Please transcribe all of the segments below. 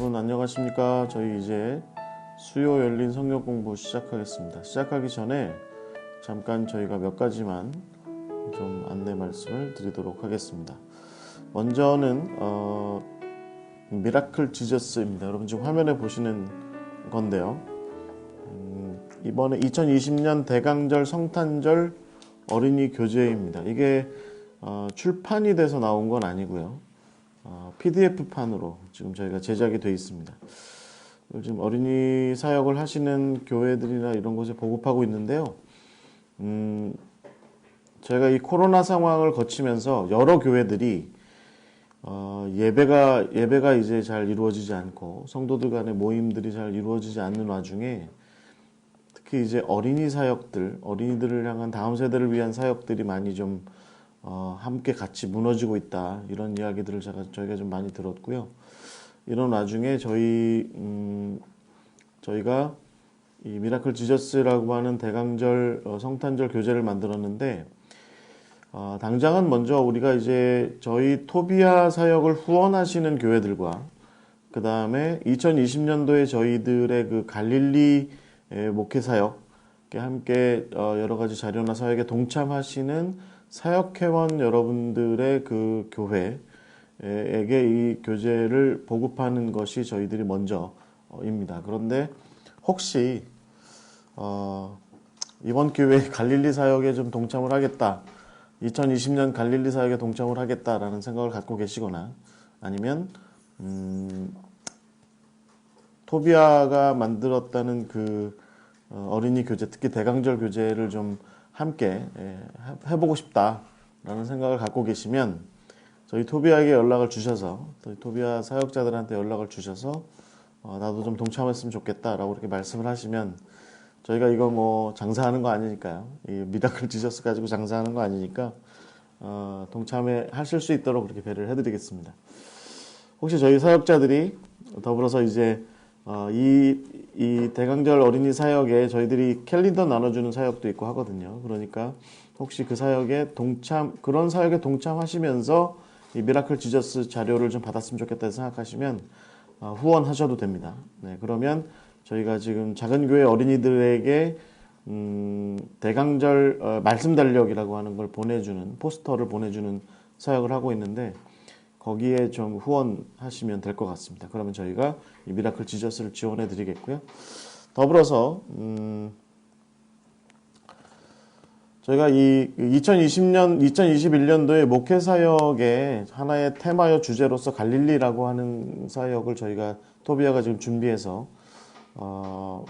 여러분 안녕하십니까? 저희 이제 수요 열린 성경 공부 시작하겠습니다. 시작하기 전에 잠깐 저희가 몇 가지만 좀 안내 말씀을 드리도록 하겠습니다. 먼저는 미라클 지저스입니다. 여러분 지금 화면에 보시는 건데요. 이번에 2020년 대강절 성탄절 어린이 교재입니다. 이게 출판이 돼서 나온 건 아니고요. PDF판으로 지금 저희가 제작이 되어 있습니다. 요즘 어린이 사역을 하시는 교회들이나 이런 곳에 보급하고 있는데요. 저희가 이 코로나 상황을 거치면서 여러 교회들이 예배가 이제 잘 이루어지지 않고 성도들 간의 모임들이 잘 이루어지지 않는 와중에 특히 이제 어린이 사역들, 어린이들을 향한 다음 세대를 위한 사역들이 많이 좀 함께 같이 무너지고 있다. 이런 이야기들을 저희가 좀 많이 들었고요. 이런 와중에 저희가 이 미라클 지저스라고 하는 대강절 성탄절 교재를 만들었는데, 당장은 먼저 우리가 이제 저희 토비아 사역을 후원하시는 교회들과 그 다음에 2020년도에 저희들의 그 갈릴리 목회 사역에 함께 여러 가지 자료나 사역에 동참하시는 사역회원 여러분들의 그 교회에게 이 교재를 보급하는 것이 저희들이 먼저입니다. 그런데 혹시 이번 기회에 갈릴리 사역에 좀 동참을 하겠다, 2020년 갈릴리 사역에 동참을 하겠다라는 생각을 갖고 계시거나 아니면 토비아가 만들었다는 그 어린이 교재, 특히 대강절 교재를 좀 함께 해보고 싶다라는 생각을 갖고 계시면 저희 토비아에게 연락을 주셔서, 저희 토비아 사역자들한테 연락을 주셔서 나도 좀 동참했으면 좋겠다라고 이렇게 말씀을 하시면 저희가 이거 뭐 장사하는 거 아니니까요. 이 미라클 지저스 가지고 장사하는 거 아니니까 동참해 하실 수 있도록 그렇게 배려를 해드리겠습니다. 혹시 저희 사역자들이 더불어서 이제 이 대강절 어린이 사역에 저희들이 캘린더 나눠주는 사역도 있고 하거든요. 그러니까 혹시 그 사역에 그런 사역에 동참하시면서 이 미라클 지저스 자료를 좀 받았으면 좋겠다 생각하시면 후원하셔도 됩니다. 네, 그러면 저희가 지금 작은 교회 어린이들에게 대강절 말씀 달력이라고 하는 걸 보내주는, 포스터를 보내주는 사역을 하고 있는데 거기에 좀 후원하시면 될 것 같습니다. 그러면 저희가 이 미라클 지저스를 지원해 드리겠고요. 더불어서 저희가 이 2021년도에 목회 사역의 하나의 테마여 주제로서 갈릴리라고 하는 사역을 저희가 토비아가 지금 준비해서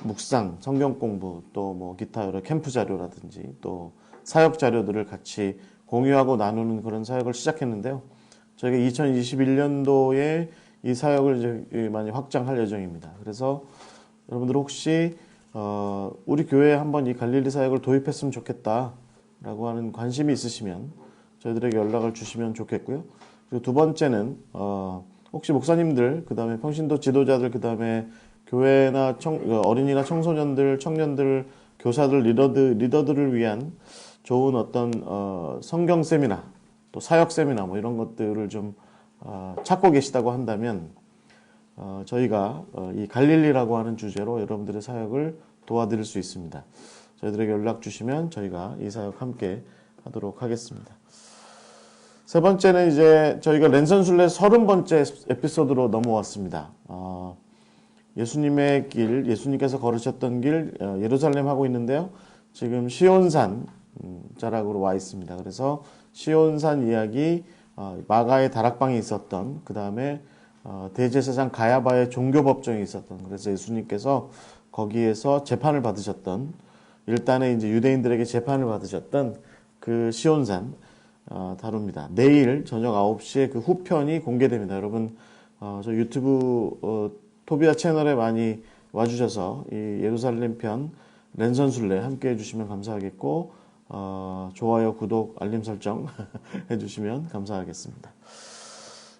묵상, 성경 공부, 또 뭐 기타 여러 캠프 자료라든지 또 사역 자료들을 같이 공유하고 나누는 그런 사역을 시작했는데요. 저희가 2021년도에 이 사역을 이제 많이 확장할 예정입니다. 그래서 여러분들 혹시 우리 교회에 한번 이 갈릴리 사역을 도입했으면 좋겠다라고 하는 관심이 있으시면 저희들에게 연락을 주시면 좋겠고요. 그리고 두 번째는 혹시 목사님들, 그 다음에 평신도 지도자들, 그 다음에 교회나 어린이나 청소년들, 청년들, 교사들, 리더들을 위한 좋은 어떤 성경 세미나, 또 사역 세미나 뭐 이런 것들을 좀 찾고 계시다고 한다면 저희가 이 갈릴리라고 하는 주제로 여러분들의 사역을 도와드릴 수 있습니다. 저희들에게 연락 주시면 저희가 이 사역 함께 하도록 하겠습니다. 세 번째는 이제 저희가 랜선순례 30번째 에피소드로 넘어왔습니다. 예수님의 길, 예수님께서 걸으셨던 길, 예루살렘 하고 있는데요. 지금 시온산 자락으로 와 있습니다. 그래서 시온산 이야기, 마가의 다락방이 있었던, 그 다음에 대제사장 가야바의 종교법정이 있었던, 그래서 예수님께서 거기에서 재판을 받으셨던, 일단은 이제 유대인들에게 재판을 받으셨던 그 시온산 다룹니다. 내일 저녁 9시에 그 후편이 공개됩니다. 여러분 저 유튜브 토비아 채널에 많이 와주셔서 이 예루살렘 편 랜선순례 함께 해주시면 감사하겠고, 좋아요, 구독, 알림 설정 해주시면 감사하겠습니다.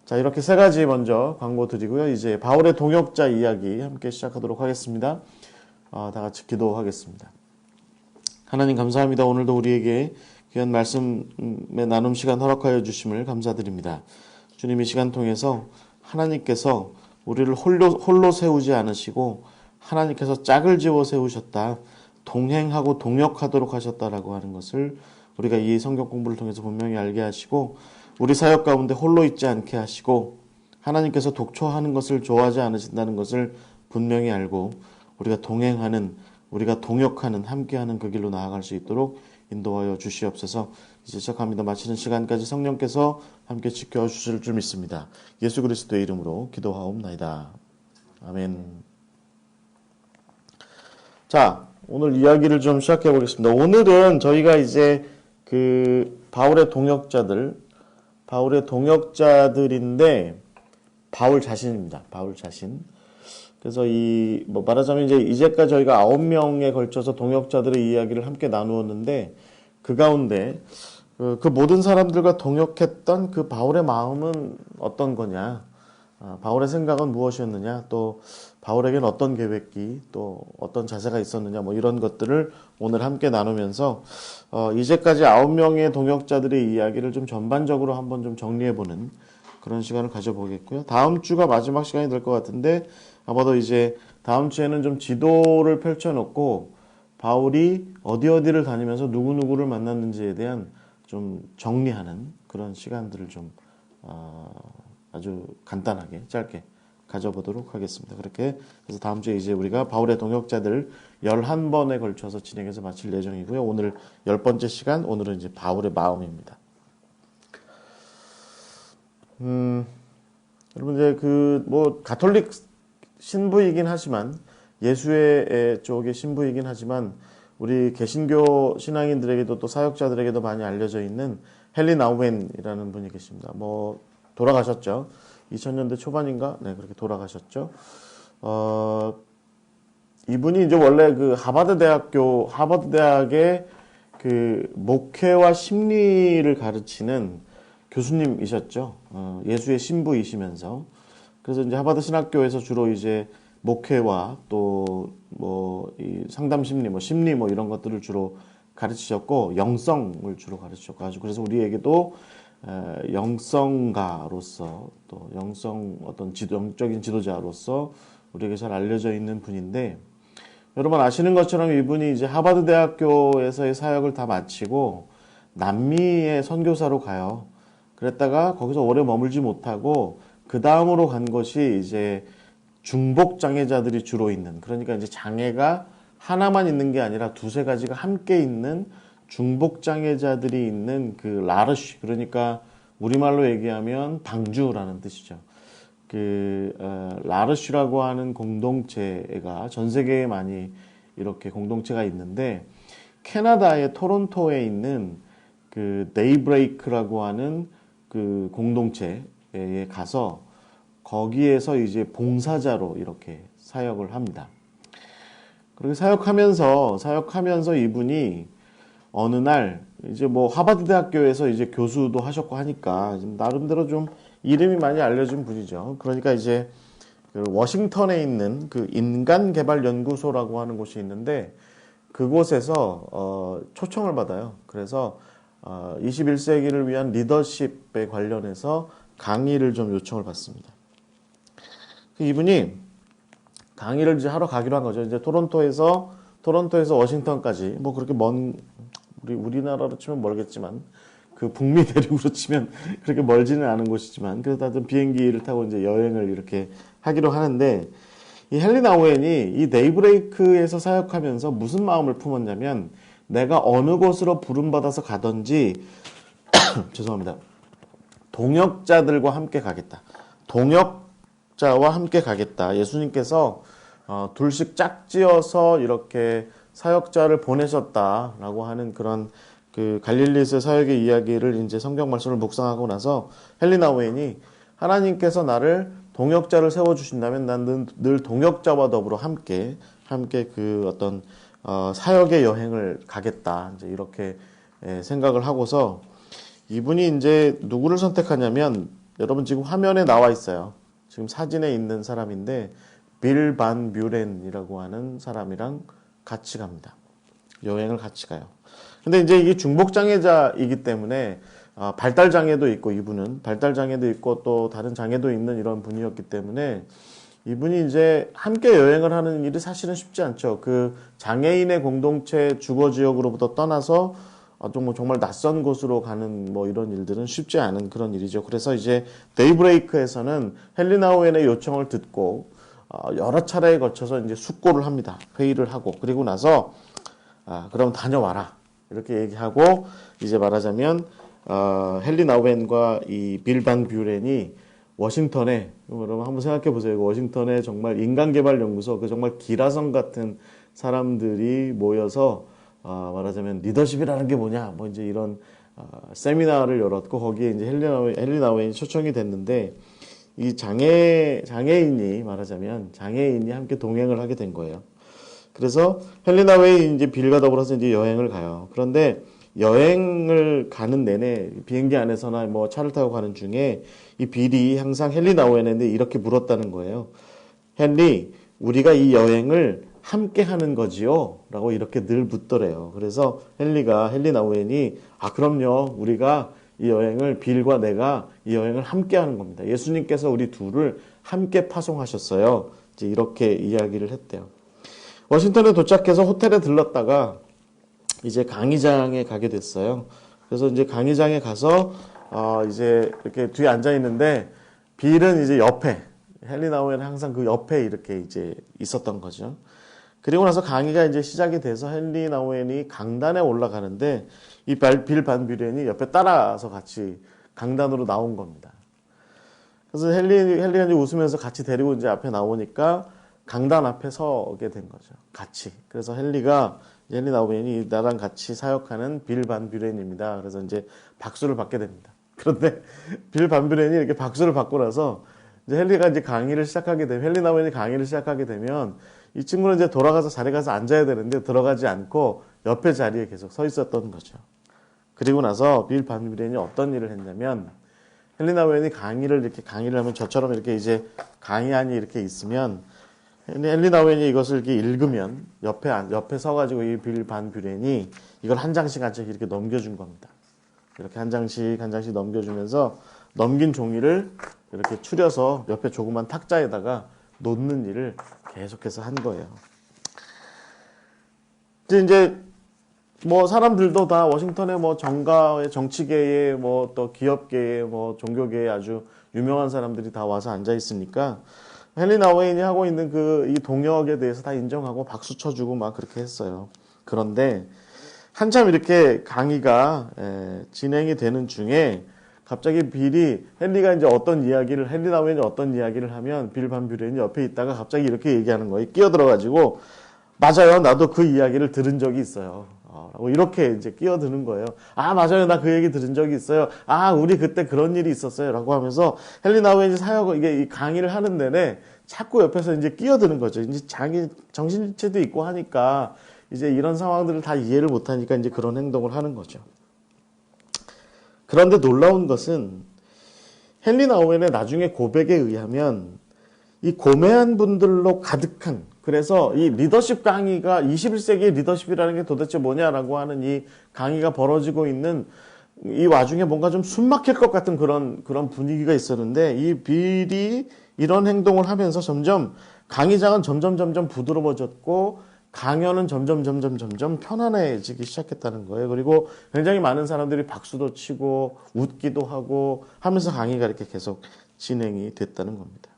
자, 이렇게 세 가지 먼저 광고 드리고요. 이제 바울의 동역자 이야기 함께 시작하도록 하겠습니다. 다 같이 기도하겠습니다. 하나님 감사합니다. 오늘도 우리에게 귀한 말씀의 나눔 시간 허락하여 주심을 감사드립니다. 주님 이 시간 통해서 하나님께서 우리를 홀로 세우지 않으시고 하나님께서 짝을 지어 세우셨다. 동행하고 동역하도록 하셨다라고 하는 것을 우리가 이 성경 공부를 통해서 분명히 알게 하시고, 우리 사역 가운데 홀로 있지 않게 하시고 하나님께서 독초하는 것을 좋아하지 않으신다는 것을 분명히 알고 우리가 동행하는, 우리가 동역하는, 함께하는 그 길로 나아갈 수 있도록 인도하여 주시옵소서. 이제 시작합니다. 마치는 시간까지 성령께서 함께 지켜주실 줄 믿습니다. 예수 그리스도의 이름으로 기도하옵나이다. 아멘. 자, 오늘 이야기를 좀 시작해 보겠습니다. 오늘은 저희가 이제 그 바울의 동역자들인데 바울 자신입니다. 바울 자신. 그래서 말하자면 이제까지 저희가 9명에 걸쳐서 동역자들의 이야기를 함께 나누었는데, 그 가운데 그 모든 사람들과 동역했던 그 바울의 마음은 어떤 거냐, 바울의 생각은 무엇이었느냐, 또 바울에게는 어떤 계획이, 또 어떤 자세가 있었느냐, 뭐 이런 것들을 오늘 함께 나누면서 이제까지 9명의 동역자들의 이야기를 좀 전반적으로 한번 좀 정리해보는 그런 시간을 가져보겠고요. 다음 주가 마지막 시간이 될 것 같은데, 아마도 이제 다음 주에는 좀 지도를 펼쳐놓고 바울이 어디를 다니면서 누구누구를 만났는지에 대한 좀 정리하는 그런 시간들을 좀 아주 간단하게 짧게 가져보도록 하겠습니다. 그렇게 해서 다음 주에 이제 우리가 바울의 동역자들 11번에 걸쳐서 진행해서 마칠 예정이고요. 오늘 10번째 시간, 오늘은 이제 바울의 마음입니다. 여러분, 이제 가톨릭 신부이긴 하지만, 예수의 쪽의 신부이긴 하지만, 우리 개신교 신앙인들에게도 또 사역자들에게도 많이 알려져 있는 헨리 나우엔이라는 분이 계십니다. 돌아가셨죠. 2000년대 초반인가? 네, 그렇게 돌아가셨죠. 이분이 이제 원래 그 하버드 대학의 그 목회와 심리를 가르치는 교수님이셨죠. 예수의 신부이시면서. 그래서 이제 하버드 신학교에서 주로 이제 목회와 또 이 상담 심리, 심리 이런 것들을 주로 가르치셨고, 영성을 주로 가르치셨고, 그래서 우리에게도 영성가로서, 또 영적인 지도자로서 우리에게 잘 알려져 있는 분인데, 여러분 아시는 것처럼 이분이 이제 하버드 대학교에서의 사역을 다 마치고 남미의 선교사로 가요. 그랬다가 거기서 오래 머물지 못하고 그 다음으로 간 것이 이제 중복 장애자들이 주로 있는, 그러니까 이제 장애가 하나만 있는 게 아니라 두세 가지가 함께 있는 중복 장애자들이 있는 그 라르쉬, 그러니까 우리말로 얘기하면 방주라는 뜻이죠. 라르쉬라고 하는 공동체가 전 세계에 많이 이렇게 공동체가 있는데, 캐나다의 토론토에 있는 그 데이브레이크라고 하는 그 공동체에 가서 거기에서 이제 봉사자로 이렇게 사역을 합니다. 그렇게 사역하면서 이분이 어느 날 이제 하버드 대학교에서 이제 교수도 하셨고 하니까 나름대로 좀 이름이 많이 알려진 분이죠. 그러니까 이제 그 워싱턴에 있는 그 인간개발연구소라고 하는 곳이 있는데, 그곳에서 초청을 받아요. 그래서 21세기를 위한 리더십에 관련해서 강의를 좀 요청을 받습니다. 이분이 강의를 이제 하러 가기로 한 거죠. 이제 토론토에서 워싱턴까지, 그렇게 우리나라로 치면 멀겠지만, 그 북미 대륙으로 치면 그렇게 멀지는 않은 곳이지만, 그래도 하여튼 비행기를 타고 이제 여행을 이렇게 하기로 하는데, 이 헨리 나우엔이 이 데이브레이크에서 사역하면서 무슨 마음을 품었냐면, 내가 어느 곳으로 부름받아서 가든지 죄송합니다. 동역자들과 함께 가겠다. 동역자와 함께 가겠다. 예수님께서 둘씩 짝지어서 이렇게 사역자를 보내셨다라고 하는 그런 그 갈릴리에서 사역의 이야기를 이제 성경 말씀을 묵상하고 나서 헨리 나우엔이, 하나님께서 나를 동역자를 세워주신다면 난 늘 동역자와 더불어 함께 그 어떤 사역의 여행을 가겠다. 이제 이렇게 생각을 하고서 이분이 이제 누구를 선택하냐면, 여러분 지금 화면에 나와 있어요. 지금 사진에 있는 사람인데, 빌 반 뮤렌이라고 하는 사람이랑 같이 갑니다. 여행을 같이 가요. 근데 이제 이게 중복장애자이기 때문에 발달 장애도 있고, 이분은 발달 장애도 있고 또 다른 장애도 있는 이런 분이었기 때문에 이분이 이제 함께 여행을 하는 일이 사실은 쉽지 않죠. 그 장애인의 공동체 주거 지역으로부터 떠나서 정말 낯선 곳으로 가는 뭐 이런 일들은 쉽지 않은 그런 일이죠. 그래서 이제 데이브레이크에서는 헬리나 오웬의 요청을 듣고 여러 차례에 거쳐서 이제 숙고를 합니다. 회의를 하고 그리고 나서 그럼 다녀와라 이렇게 얘기하고 이제 말하자면 헬리나 오웬과 이 빌 반 뷰렌이 워싱턴에 여러분 한번 생각해 보세요. 워싱턴에 정말 인간개발연구소 그 정말 기라성 같은 사람들이 모여서 말하자면 리더십이라는 게 뭐냐 뭐 이제 이런 세미나를 열었고 거기에 이제 헬리나 오웬이 초청이 됐는데 이 장애인이 말하자면 장애인이 함께 동행을 하게 된 거예요. 그래서 헬리나 오웬이 이제 빌과 더불어서 이제 여행을 가요. 그런데 여행을 가는 내내 비행기 안에서나 뭐 차를 타고 가는 중에 이 빌이 항상 헬리나 오웬한테 이렇게 물었다는 거예요. 헨리, 우리가 이 여행을 함께 하는 거지요? 라고 이렇게 늘 묻더래요. 그래서 헬리나 오웬이 그럼요. 우리가 이 여행을 빌과 내가 이 여행을 함께 하는 겁니다. 예수님께서 우리 둘을 함께 파송하셨어요. 이제 이렇게 이야기를 했대요. 워싱턴에 도착해서 호텔에 들렀다가 이제 강의장에 가게 됐어요. 그래서 이제 강의장에 가서 이제 이렇게 뒤에 앉아 있는데 빌은 이제 옆에 헬리나 오웬은 항상 그 옆에 이렇게 이제 있었던 거죠. 그리고 나서 강의가 이제 시작이 돼서 헬리나 오웬이 강단에 올라가는데 이 빌 반 뷰렌이 옆에 따라서 같이 강단으로 나온 겁니다. 그래서 헬리가 이제 웃으면서 같이 데리고 이제 앞에 나오니까 강단 앞에 서게 된 거죠. 같이. 그래서 헬리나 오웬이 나랑 같이 사역하는 빌 반 뷰렌입니다. 그래서 이제 박수를 받게 됩니다. 그런데 빌 반 뷰렌이 이렇게 박수를 받고 나서 이제 헬리나 오웬이 강의를 시작하게 되면 이 친구는 이제 돌아가서 자리 가서 앉아야 되는데 들어가지 않고 옆에 자리에 계속 서 있었던 거죠. 그리고 나서 빌 반 뷰렌이 어떤 일을 했냐면 헬리나 오웬이 강의를 하면 저처럼 이렇게 이제 강의안이 이렇게 있으면 헬리나 오웬이 이것을 이렇게 읽으면 옆에 서가지고 이 빌 반 뷰렌이 이걸 한 장씩 이렇게 넘겨준 겁니다. 이렇게 한 장씩 넘겨주면서 넘긴 종이를 이렇게 추려서 옆에 조그만 탁자에다가 놓는 일을 계속해서 한 거예요. 이제 뭐 사람들도 다 워싱턴의 뭐 정가의 정치계에 뭐 또 기업계에 뭐 종교계에 아주 유명한 사람들이 다 와서 앉아 있으니까 헬리나 오웬이 하고 있는 이 동역에 대해서 다 인정하고 박수 쳐주고 막 그렇게 했어요. 그런데 한참 이렇게 강의가 진행이 되는 중에 갑자기 헬리나 오웬이 어떤 이야기를 하면 빌 반 뷰렌이 옆에 있다가 갑자기 이렇게 얘기하는 거예요. 끼어들어가지고 맞아요. 나도 그 이야기를 들은 적이 있어요. 라고 이렇게 이제 끼어드는 거예요. 맞아요. 나 그 얘기 들은 적이 있어요. 우리 그때 그런 일이 있었어요. 라고 하면서 헬리나 오웬이 이 강의를 하는 내내 자꾸 옆에서 이제 끼어드는 거죠. 이제 자기 정신체도 있고 하니까 이제 이런 상황들을 다 이해를 못하니까 이제 그런 행동을 하는 거죠. 그런데 놀라운 것은 헬리나 오웬의 나중에 고백에 의하면 이 고매한 분들로 가득한 그래서 이 리더십 강의가 21세기의 리더십이라는 게 도대체 뭐냐라고 하는 이 강의가 벌어지고 있는 이 와중에 뭔가 좀 숨막힐 것 같은 그런 분위기가 있었는데 이 빌이 이런 행동을 하면서 점점 강의장은 점점 부드러워졌고 강연은 점점 편안해지기 시작했다는 거예요. 그리고 굉장히 많은 사람들이 박수도 치고 웃기도 하고 하면서 강의가 이렇게 계속 진행이 됐다는 겁니다.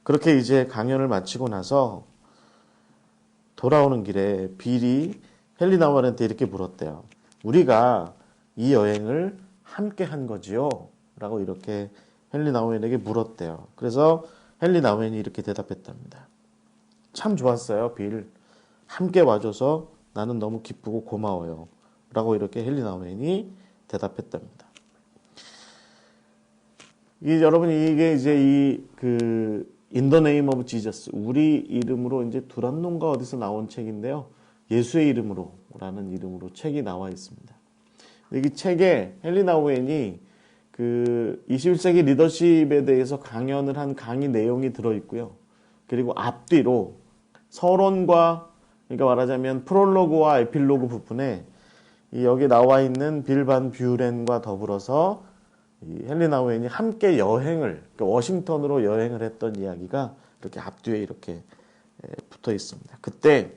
그렇게 이제 강연을 마치고 나서 돌아오는 길에 빌이 헬리나 오웬한테 이렇게 물었대요. 우리가 이 여행을 함께 한 거지요? 라고 이렇게 헬리나 오웬에게 물었대요. 그래서 헬리나 오웬이 이렇게 대답했답니다. 참 좋았어요, 빌. 함께 와줘서 나는 너무 기쁘고 고마워요. 라고 이렇게 헬리나 오웬이 대답했답니다. 여러분, 이게 이제 In the name of Jesus. 우리 이름으로 이제 두란논가 어디서 나온 책인데요. 예수의 이름으로 라는 이름으로 책이 나와 있습니다. 이 책에 헬리나 오웬이 21세기 리더십에 대해서 강연을 한 강의 내용이 들어있고요. 그리고 앞뒤로 서론과 그러니까 말하자면 프롤로그와 에필로그 부분에 이 여기 나와 있는 빌반 뷰렌과 더불어서 이 헨리 나우엔이 함께 여행을, 그러니까 워싱턴으로 여행을 했던 이야기가 이렇게 앞뒤에 이렇게 붙어 있습니다. 그때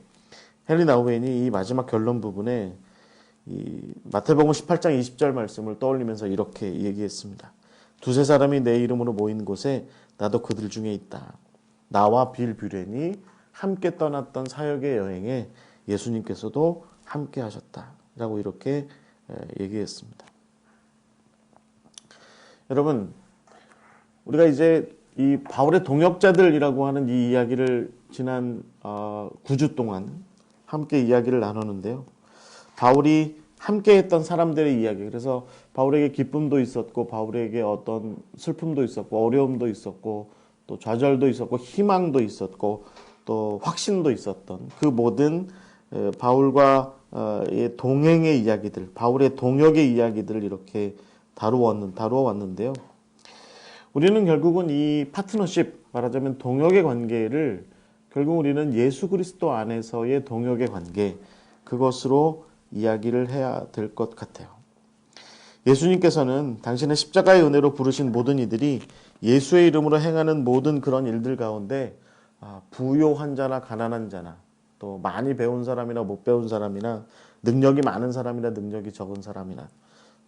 헨리 나우엔이 이 마지막 결론 부분에 이 마태복음 18장 20절 말씀을 떠올리면서 이렇게 얘기했습니다. 두세 사람이 내 이름으로 모인 곳에 나도 그들 중에 있다. 나와 빌 뷰렌이 함께 떠났던 사역의 여행에 예수님께서도 함께 하셨다. 라고 이렇게 얘기했습니다. 여러분, 우리가 이제 이 바울의 동역자들이라고 하는 이 이야기를 지난 9주 동안 함께 이야기를 나누는데요. 바울이 함께 했던 사람들의 이야기. 그래서 바울에게 기쁨도 있었고, 바울에게 어떤 슬픔도 있었고, 어려움도 있었고, 또 좌절도 있었고, 희망도 있었고, 또 확신도 있었던 그 모든 바울과 동행의 이야기들, 바울의 동역의 이야기들을 이렇게 다루어 왔는데요. 우리는 결국은 이 파트너십, 말하자면 동역의 관계를 결국 우리는 예수 그리스도 안에서의 동역의 관계, 그것으로 이야기를 해야 될 것 같아요. 예수님께서는 당신의 십자가의 은혜로 부르신 모든 이들이 예수의 이름으로 행하는 모든 그런 일들 가운데 부요한 자나 가난한 자나 또 많이 배운 사람이나 못 배운 사람이나 능력이 많은 사람이나 능력이 적은 사람이나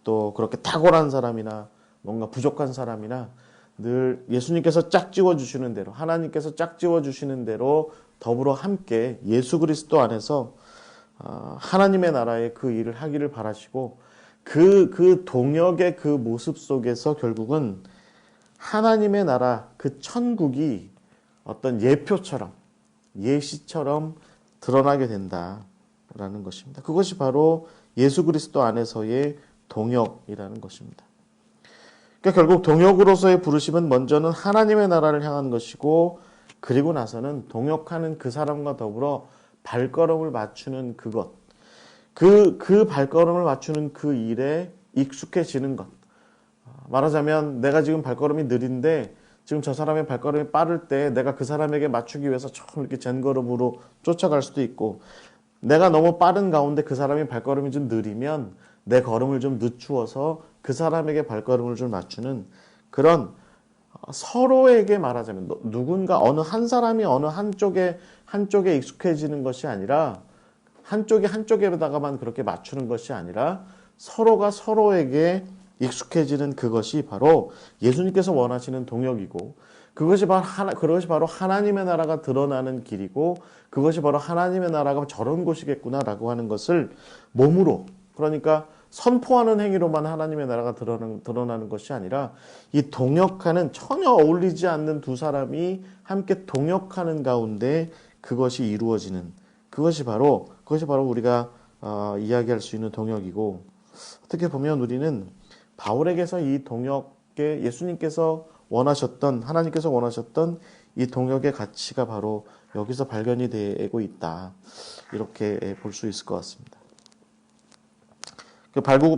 또 그렇게 탁월한 사람이나 뭔가 부족한 사람이나 늘 예수님께서 짝지워 주시는 대로, 하나님께서 짝지워 주시는 대로 더불어 함께 예수 그리스도 안에서 하나님의 나라의 그 일을 하기를 바라시고 그 동역의 그 모습 속에서 결국은 하나님의 나라, 그 천국이 어떤 예표처럼, 예시처럼 드러나게 된다라는 것입니다. 그것이 바로 예수 그리스도 안에서의 동역이라는 것입니다. 그러니까 결국 동역으로서의 부르심은 먼저는 하나님의 나라를 향한 것이고, 그리고 나서는 동역하는 그 사람과 더불어 발걸음을 맞추는 그것, 그 발걸음을 맞추는 그 일에 익숙해지는 것. 말하자면 내가 지금 발걸음이 느린데 지금 저 사람의 발걸음이 빠를 때 내가 그 사람에게 맞추기 위해서 처음 이렇게 젠걸음으로 쫓아갈 수도 있고, 내가 너무 빠른 가운데 그 사람이 발걸음이 좀 느리면 내 걸음을 좀 늦추어서 그 사람에게 발걸음을 좀 맞추는 그런, 서로에게 말하자면 누군가 어느 한 사람이 어느 한쪽에 익숙해지는 것이 아니라, 한쪽에다가만 그렇게 맞추는 것이 아니라 서로가 서로에게 익숙해지는 그것이 바로 예수님께서 원하시는 동역이고, 그것이 바로 하나님의 나라가 드러나는 길이고, 그것이 바로 하나님의 나라가 저런 곳이겠구나라고 하는 것을 몸으로, 그러니까 선포하는 행위로만 하나님의 나라가 드러나는 것이 아니라, 이 동역하는, 전혀 어울리지 않는 두 사람이 함께 동역하는 가운데 그것이 이루어지는, 그것이 바로 우리가 이야기할 수 있는 동역이고, 어떻게 보면 우리는 바울에게서 이 동역의, 예수님께서 원하셨던, 하나님께서 원하셨던 이 동역의 가치가 바로 여기서 발견이 되고 있다, 이렇게 볼 수 있을 것 같습니다.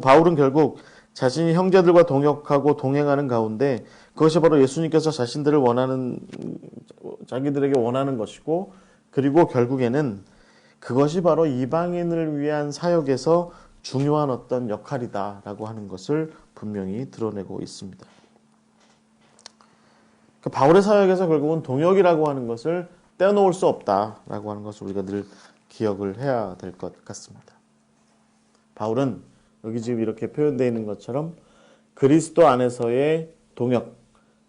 바울은 결국 자신이 형제들과 동역하고 동행하는 가운데 그것이 바로 예수님께서 자기들에게 원하는 것이고, 그리고 결국에는 그것이 바로 이방인을 위한 사역에서 중요한 어떤 역할이다라고 하는 것을 분명히 드러내고 있습니다. 바울의 사역에서 결국은 동역이라고 하는 것을 떼어놓을 수 없다라고 하는 것을 우리가 늘 기억을 해야 될 것 같습니다. 바울은 여기 지금 이렇게 표현되어 있는 것처럼 그리스도 안에서의 동역,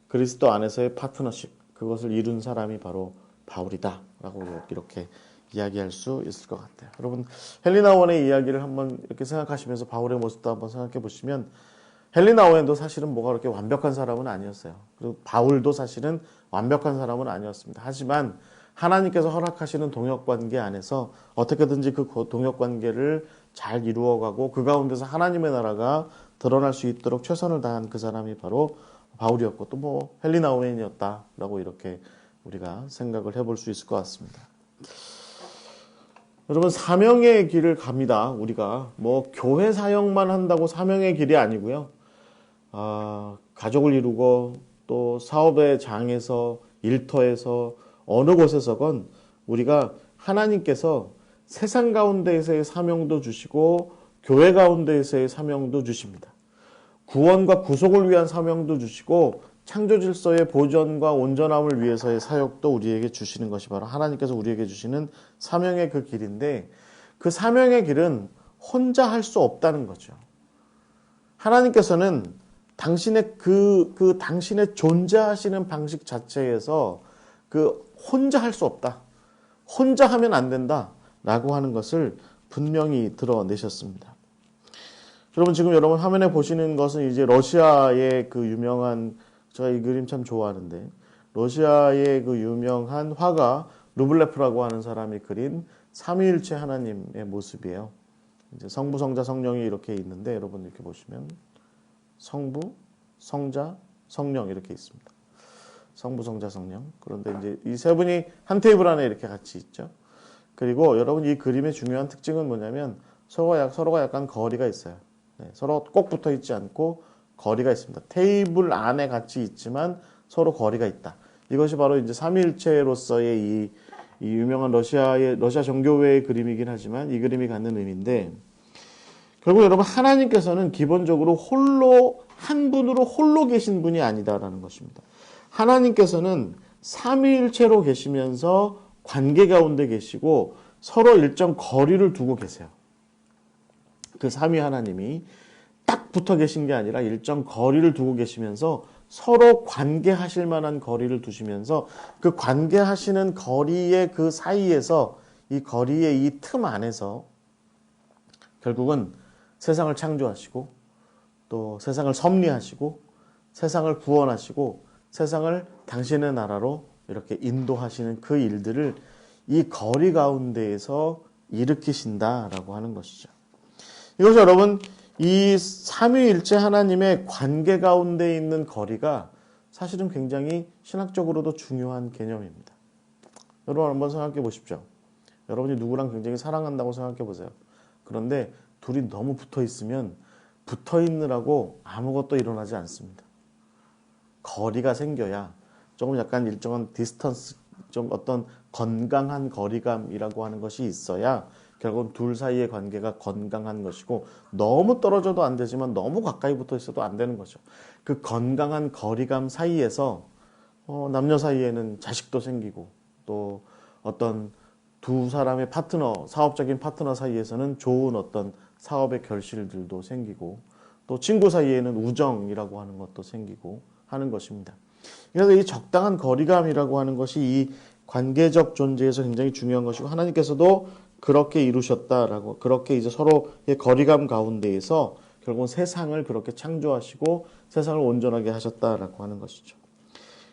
그리스도 안에서의 파트너십, 그것을 이룬 사람이 바로 바울이다라고 이렇게 이야기할 수 있을 것 같아요. 여러분, 헨리 나우엔의 이야기를 한번 이렇게 생각하시면서 바울의 모습도 한번 생각해 보시면, 헨리 나우엔도 사실은 뭐가 그렇게 완벽한 사람은 아니었어요. 그리고 바울도 사실은 완벽한 사람은 아니었습니다. 하지만 하나님께서 허락하시는 동역관계 안에서 어떻게든지 그 동역관계를 잘 이루어가고 그 가운데서 하나님의 나라가 드러날 수 있도록 최선을 다한 그 사람이 바로 바울이었고, 또 뭐 헨리 나우엔이었다라고 이렇게 우리가 생각을 해볼 수 있을 것 같습니다. 여러분, 사명의 길을 갑니다. 우리가 뭐 교회 사역만 한다고 사명의 길이 아니고요. 가족을 이루고 또 사업의 장에서, 일터에서, 어느 곳에서건 우리가 하나님께서 세상 가운데에서의 사명도 주시고 교회 가운데에서의 사명도 주십니다. 구원과 구속을 위한 사명도 주시고 창조 질서의 보존과 온전함을 위해서의 사역도 우리에게 주시는 것이 바로 하나님께서 우리에게 주시는 사명의 그 길인데, 그 사명의 길은 혼자 할 수 없다는 거죠. 하나님께서는 당신의 당신의 존재하시는 방식 자체에서 혼자 할 수 없다, 혼자 하면 안 된다 라고 하는 것을 분명히 드러내셨습니다. 여러분, 지금 여러분 화면에 보시는 것은 이제 러시아의 그 유명한, 제가 이 그림 참 좋아하는데, 러시아의 그 유명한 화가 루블레프라고 하는 사람이 그린 삼위일체 하나님의 모습이에요. 이제 성부, 성자, 성령이 이렇게 있는데, 여러분 이렇게 보시면 성부, 성자, 성령 이렇게 있습니다. 성부, 성자, 성령. 그런데 이제 이 세 분이 한 테이블 안에 이렇게 같이 있죠. 그리고 여러분, 이 그림의 중요한 특징은 뭐냐면 서로가 약간 거리가 있어요. 네, 서로 꼭 붙어 있지 않고 거리가 있습니다. 테이블 안에 같이 있지만 서로 거리가 있다. 이것이 바로 이제 삼위일체로서의 이 유명한 러시아 정교회의 그림이긴 하지만 이 그림이 갖는 의미인데, 결국 여러분, 하나님께서는 기본적으로 한 분으로 홀로 계신 분이 아니다라는 것입니다. 하나님께서는 삼위일체로 계시면서 관계 가운데 계시고 서로 일정 거리를 두고 계세요. 그 삼위 하나님이 딱 붙어 계신 게 아니라 일정 거리를 두고 계시면서 서로 관계하실 만한 거리를 두시면서 그 관계하시는 거리의 그 사이에서, 이 거리의 이 틈 안에서 결국은 세상을 창조하시고 또 세상을 섭리하시고 세상을 구원하시고 세상을 당신의 나라로 이렇게 인도하시는 그 일들을 이 거리 가운데에서 일으키신다라고 하는 것이죠. 이것이 여러분, 이 삼위일체 하나님의 관계 가운데 있는 거리가 사실은 굉장히 신학적으로도 중요한 개념입니다. 여러분 한번 생각해 보십시오. 여러분이 누구랑 굉장히 사랑한다고 생각해 보세요. 그런데 둘이 너무 붙어 있으면 붙어 있느라고 아무것도 일어나지 않습니다. 거리가 생겨야, 조금 약간 일정한 디스턴스, 좀 어떤 건강한 거리감이라고 하는 것이 있어야 결국은 둘 사이의 관계가 건강한 것이고, 너무 떨어져도 안 되지만 너무 가까이 붙어 있어도 안 되는 거죠. 그 건강한 거리감 사이에서 남녀 사이에는 자식도 생기고, 또 어떤 두 사람의 파트너, 사업적인 파트너 사이에서는 좋은 어떤 사업의 결실들도 생기고, 또 친구 사이에는 우정이라고 하는 것도 생기고 하는 것입니다. 그래서 이 적당한 거리감이라고 하는 것이 이 관계적 존재에서 굉장히 중요한 것이고, 하나님께서도 그렇게 이루셨다라고, 그렇게 이제 서로의 거리감 가운데에서 결국은 세상을 그렇게 창조하시고 세상을 온전하게 하셨다라고 하는 것이죠.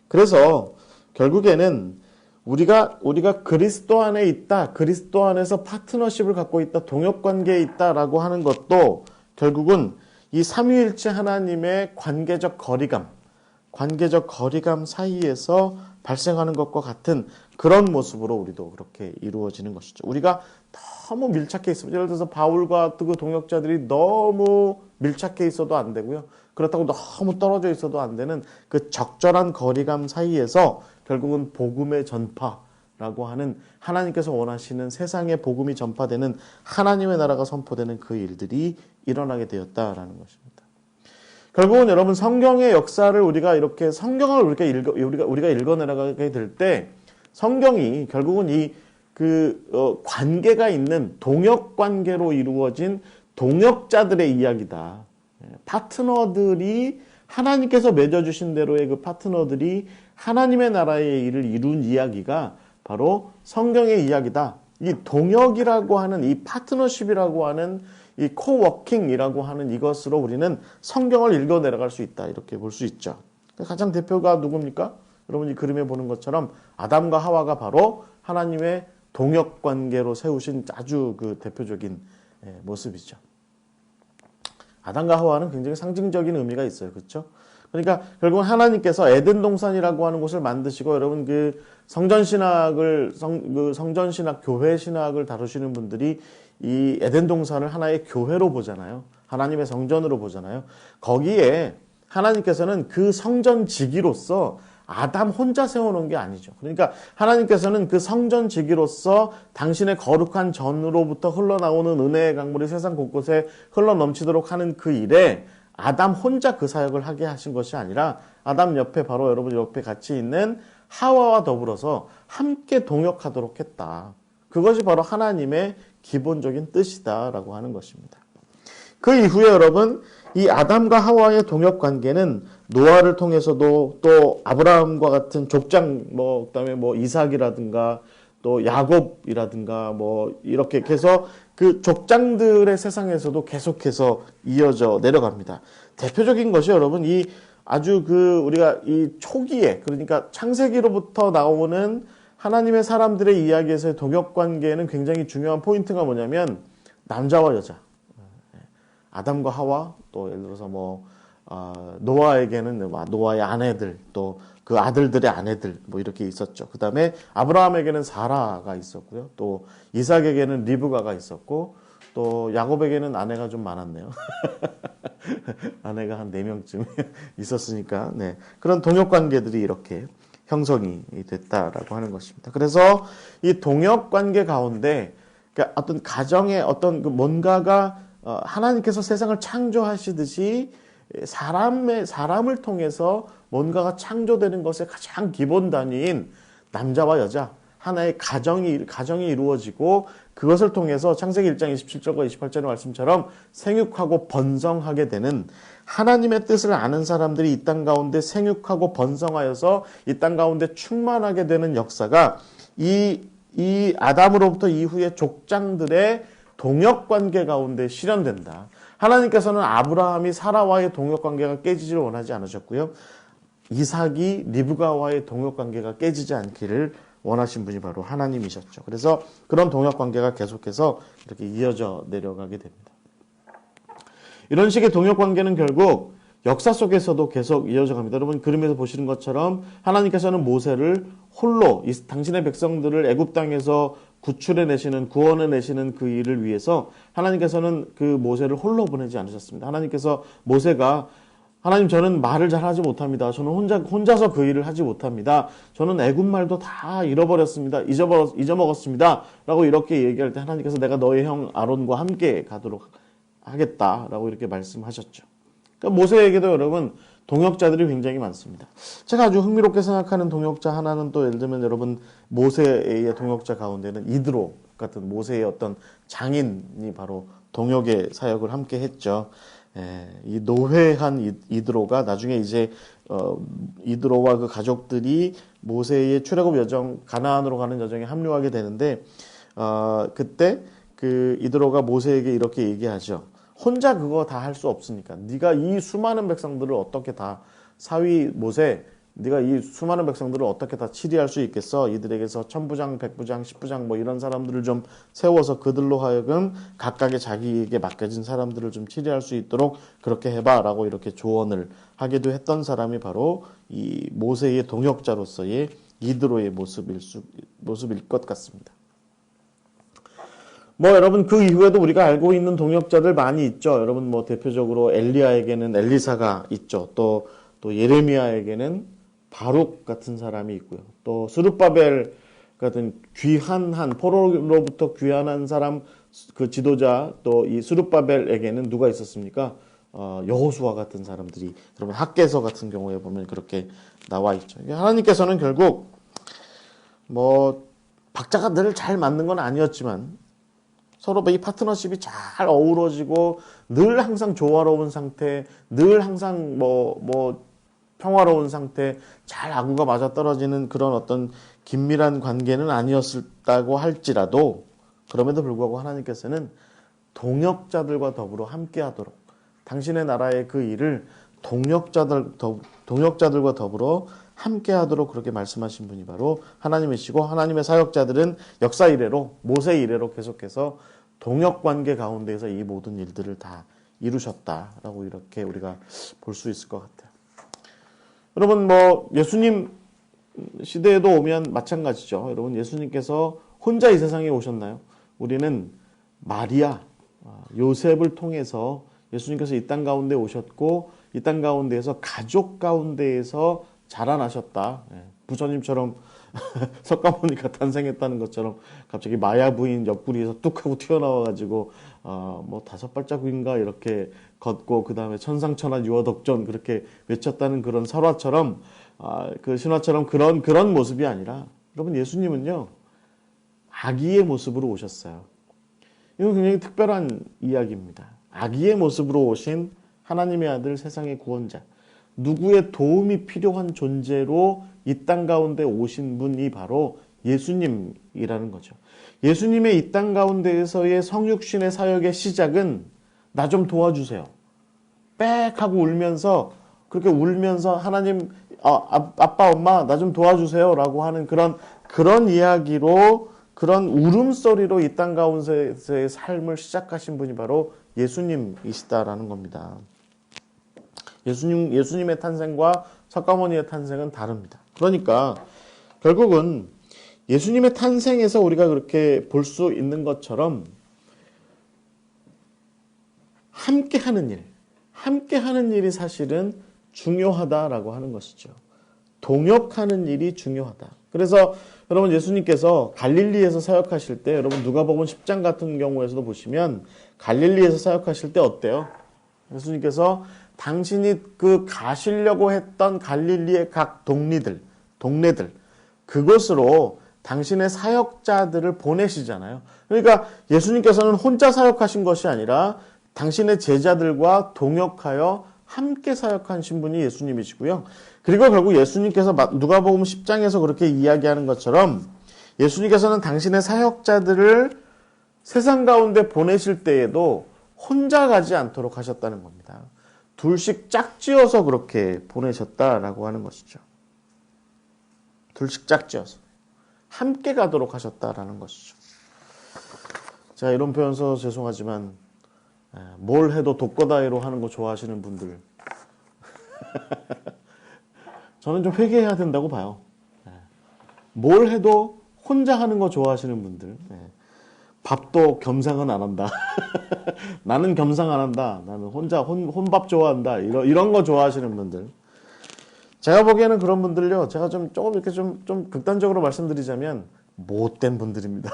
그래서 결국에는 우리가 그리스도 안에 있다, 그리스도 안에서 파트너십을 갖고 있다, 동역관계에 있다라고 하는 것도 결국은 이 삼위일체 하나님의 관계적 거리감 사이에서 발생하는 것과 같은 그런 모습으로 우리도 그렇게 이루어지는 것이죠. 우리가 너무 밀착해 있으면, 예를 들어서 바울과 그 동역자들이 너무 밀착해 있어도 안 되고요. 그렇다고 너무 떨어져 있어도 안 되는 그 적절한 거리감 사이에서 결국은 복음의 전파라고 하는, 하나님께서 원하시는 세상에 복음이 전파되는, 하나님의 나라가 선포되는 그 일들이 일어나게 되었다라는 것입니다. 결국은 여러분, 성경의 역사를 우리가 읽어내려가게 될 때, 성경이 결국은 관계가 있는 동역 관계로 이루어진 동역자들의 이야기다. 파트너들이, 하나님께서 맺어주신 대로의 그 파트너들이 하나님의 나라의 일을 이룬 이야기가 바로 성경의 이야기다. 이 동역이라고 하는, 이 파트너십이라고 하는, 이 코워킹이라고 하는 이것으로 우리는 성경을 읽어 내려갈 수 있다, 이렇게 볼 수 있죠. 가장 대표가 누굽니까? 여러분이 그림에 보는 것처럼 아담과 하와가 바로 하나님의 동역 관계로 세우신 아주 그 대표적인 모습이죠. 아담과 하와는 굉장히 상징적인 의미가 있어요. 그렇죠? 그러니까 결국은 하나님께서 에덴 동산이라고 하는 곳을 만드시고, 여러분 그 성전신학, 교회 신학을 다루시는 분들이 이 에덴 동산을 하나의 교회로 보잖아요. 하나님의 성전으로 보잖아요. 거기에 하나님께서는 그 성전지기로서 아담 혼자 세워놓은 게 아니죠. 그러니까 하나님께서는 그 성전지기로서 당신의 거룩한 전으로부터 흘러나오는 은혜의 강물이 세상 곳곳에 흘러넘치도록 하는 그 일에 아담 혼자 그 사역을 하게 하신 것이 아니라 아담 옆에 바로 여러분 옆에 같이 있는 하와와 더불어서 함께 동역하도록 했다. 그것이 바로 하나님의 기본적인 뜻이다라고 하는 것입니다. 그 이후에 여러분 이 아담과 하와의 동역 관계는 노아를 통해서도 또 아브라함과 같은 족장 그다음에 이삭이라든가 또 야곱이라든가 이렇게 해서 그 족장들의 세상에서도 계속해서 이어져 내려갑니다. 대표적인 것이 여러분 이 아주 우리가 이 초기에 그러니까 창세기로부터 나오는 하나님의 사람들의 이야기에서의 동역 관계에는 굉장히 중요한 포인트가 뭐냐면 남자와 여자, 아담과 하와, 또 예를 들어서 노아에게는 노아의 아내들, 또 그 아들들의 아내들 이렇게 있었죠. 그 다음에 아브라함에게는 사라가 있었고요. 또 이삭에게는 리브가가 있었고 또 야곱에게는 아내가 좀 많았네요. 아내가 한 4명쯤 있었으니까 그런 동역 관계들이 이렇게 형성이 됐다라고 하는 것입니다. 그래서 이 동역 관계 가운데 어떤 가정의 어떤 뭔가가 하나님께서 세상을 창조하시듯이 사람을 통해서 뭔가가 창조되는 것의 가장 기본 단위인 남자와 여자 하나의 가정이 이루어지고 그것을 통해서 창세기 1장 27절과 28절의 말씀처럼 생육하고 번성하게 되는 하나님의 뜻을 아는 사람들이 이 땅 가운데 생육하고 번성하여서 이 땅 가운데 충만하게 되는 역사가 이 아담으로부터 이후의 족장들의 동역관계 가운데 실현된다. 하나님께서는 아브라함이 사라와의 동역관계가 깨지지를 원하지 않으셨고요. 이삭이 리브가와의 동역관계가 깨지지 않기를 원하신 분이 바로 하나님이셨죠. 그래서 그런 동역관계가 계속해서 이렇게 이어져 내려가게 됩니다. 이런 식의 동역관계는 결국 역사 속에서도 계속 이어져 갑니다. 여러분 그림에서 보시는 것처럼 하나님께서는 모세를 홀로 당신의 백성들을 애굽 땅에서 구원해내시는 그 일을 위해서 하나님께서는 그 모세를 홀로 보내지 않으셨습니다. 하나님께서 모세가 하나님 저는 말을 잘 하지 못합니다. 저는 혼자서 그 일을 하지 못합니다. 저는 애굽 말도 다 잃어버렸습니다. 잊어먹었습니다. 라고 이렇게 얘기할 때 하나님께서 내가 너의 형 아론과 함께 가도록 하겠다라고 이렇게 말씀하셨죠. 그러니까 모세에게도 여러분 동역자들이 굉장히 많습니다. 제가 아주 흥미롭게 생각하는 동역자 하나는 또 예를 들면 여러분 모세의 동역자 가운데는 이드로 같은 모세의 어떤 장인이 바로 동역의 사역을 함께 했죠. 이 노회한 이드로가 나중에 이제 이드로와 그 가족들이 모세의 출애굽 여정 가나안으로 가는 여정에 합류하게 되는데 그때 그 이드로가 모세에게 이렇게 얘기하죠. 혼자 그거 다 할 수 없으니까 네가 이 수많은 백성들을 어떻게 다 모세 네가 이 수많은 백성들을 어떻게 다 치리할 수 있겠어? 이들에게서 1000부장, 100부장, 10부장 이런 사람들을 좀 세워서 그들로 하여금 각각의 자기에게 맡겨진 사람들을 좀 치리할 수 있도록 그렇게 해봐라고 이렇게 조언을 하기도 했던 사람이 바로 이 모세의 동역자로서의 이드로의 모습일 것 같습니다. 여러분 그 이후에도 우리가 알고 있는 동역자들 많이 있죠. 여러분 대표적으로 엘리야에게는 엘리사가 있죠. 또 예레미야에게는 바룩 같은 사람이 있고요. 또 스룹바벨 같은 포로로부터 귀환한 사람 그 지도자 또 이 스룹바벨에게는 누가 있었습니까? 여호수아 같은 사람들이 여러분 학개서 같은 경우에 보면 그렇게 나와 있죠. 하나님께서는 결국 박자가 늘 잘 맞는 건 아니었지만 서로 이 파트너십이 잘 어우러지고 늘 항상 조화로운 상태, 늘 항상 평화로운 상태, 잘 아구가 맞아떨어지는 그런 어떤 긴밀한 관계는 아니었다고 할지라도 그럼에도 불구하고 하나님께서는 동역자들과 더불어 함께하도록 당신의 나라의 그 일을 동역자들과 더불어 함께하도록 그렇게 말씀하신 분이 바로 하나님이시고 하나님의 사역자들은 역사 이래로 모세 이래로 계속해서 동역관계 가운데에서 이 모든 일들을 다 이루셨다라고 이렇게 우리가 볼 수 있을 것 같아요. 여러분 예수님 시대에도 오면 마찬가지죠. 여러분 예수님께서 혼자 이 세상에 오셨나요? 우리는 마리아, 요셉을 통해서 예수님께서 이 땅 가운데 오셨고 이 땅 가운데에서 가족 가운데에서 자라나셨다. 예. 부처님처럼 석가모니가 탄생했다는 것처럼 갑자기 마야 부인 옆구리에서 뚝 하고 튀어나와가지고 뭐 5발자국인가 이렇게 걷고 그 다음에 천상천하 유어덕전 그렇게 외쳤다는 그런 설화처럼 그 신화처럼 그런 모습이 아니라 여러분 예수님은요 아기의 모습으로 오셨어요. 이건 굉장히 특별한 이야기입니다. 아기의 모습으로 오신 하나님의 아들 세상의 구원자, 누구의 도움이 필요한 존재로 이 땅 가운데 오신 분이 바로 예수님이라는 거죠. 예수님의 이 땅 가운데에서의 성육신의 사역의 시작은 나 좀 도와주세요. 빽 하고 울면서 그렇게 울면서 하나님 아빠 엄마 나 좀 도와주세요 라고 하는 그런 이야기로 그런 울음소리로 이 땅 가운데서의 삶을 시작하신 분이 바로 예수님이시다라는 겁니다. 예수님의 탄생과 석가모니의 탄생은 다릅니다. 그러니까 결국은 예수님의 탄생에서 우리가 그렇게 볼 수 있는 것처럼 함께하는 일이 사실은 중요하다라고 하는 것이죠. 동역하는 일이 중요하다. 그래서 여러분 예수님께서 갈릴리에서 사역하실 때 여러분 누가복음 10장 같은 경우에서도 보시면 갈릴리에서 사역하실 때 어때요? 예수님께서 당신이 그 가시려고 했던 갈릴리의 각 동네들 그곳으로 당신의 사역자들을 보내시잖아요. 그러니까 예수님께서는 혼자 사역하신 것이 아니라 당신의 제자들과 동역하여 함께 사역하신 분이 예수님이시고요. 그리고 결국 예수님께서 누가복음 10장에서 그렇게 이야기하는 것처럼 예수님께서는 당신의 사역자들을 세상 가운데 보내실 때에도 혼자 가지 않도록 하셨다는 겁니다. 둘씩 짝지어서 그렇게 보내셨다라고 하는 것이죠. 둘씩 짝지어서 함께 가도록 하셨다라는 것이죠. 자, 이런 표현 써서 죄송하지만 뭘 해도 독거다이로 하는 거 좋아하시는 분들 저는 좀 회개해야 된다고 봐요. 뭘 해도 혼자 하는 거 좋아하시는 분들 밥도 겸상은 안 한다. 나는 겸상 안 한다. 나는 혼자 혼밥 좋아한다. 이런 거 좋아하시는 분들. 제가 보기에는 그런 분들요. 제가 조금 이렇게 좀 극단적으로 말씀드리자면 못된 분들입니다.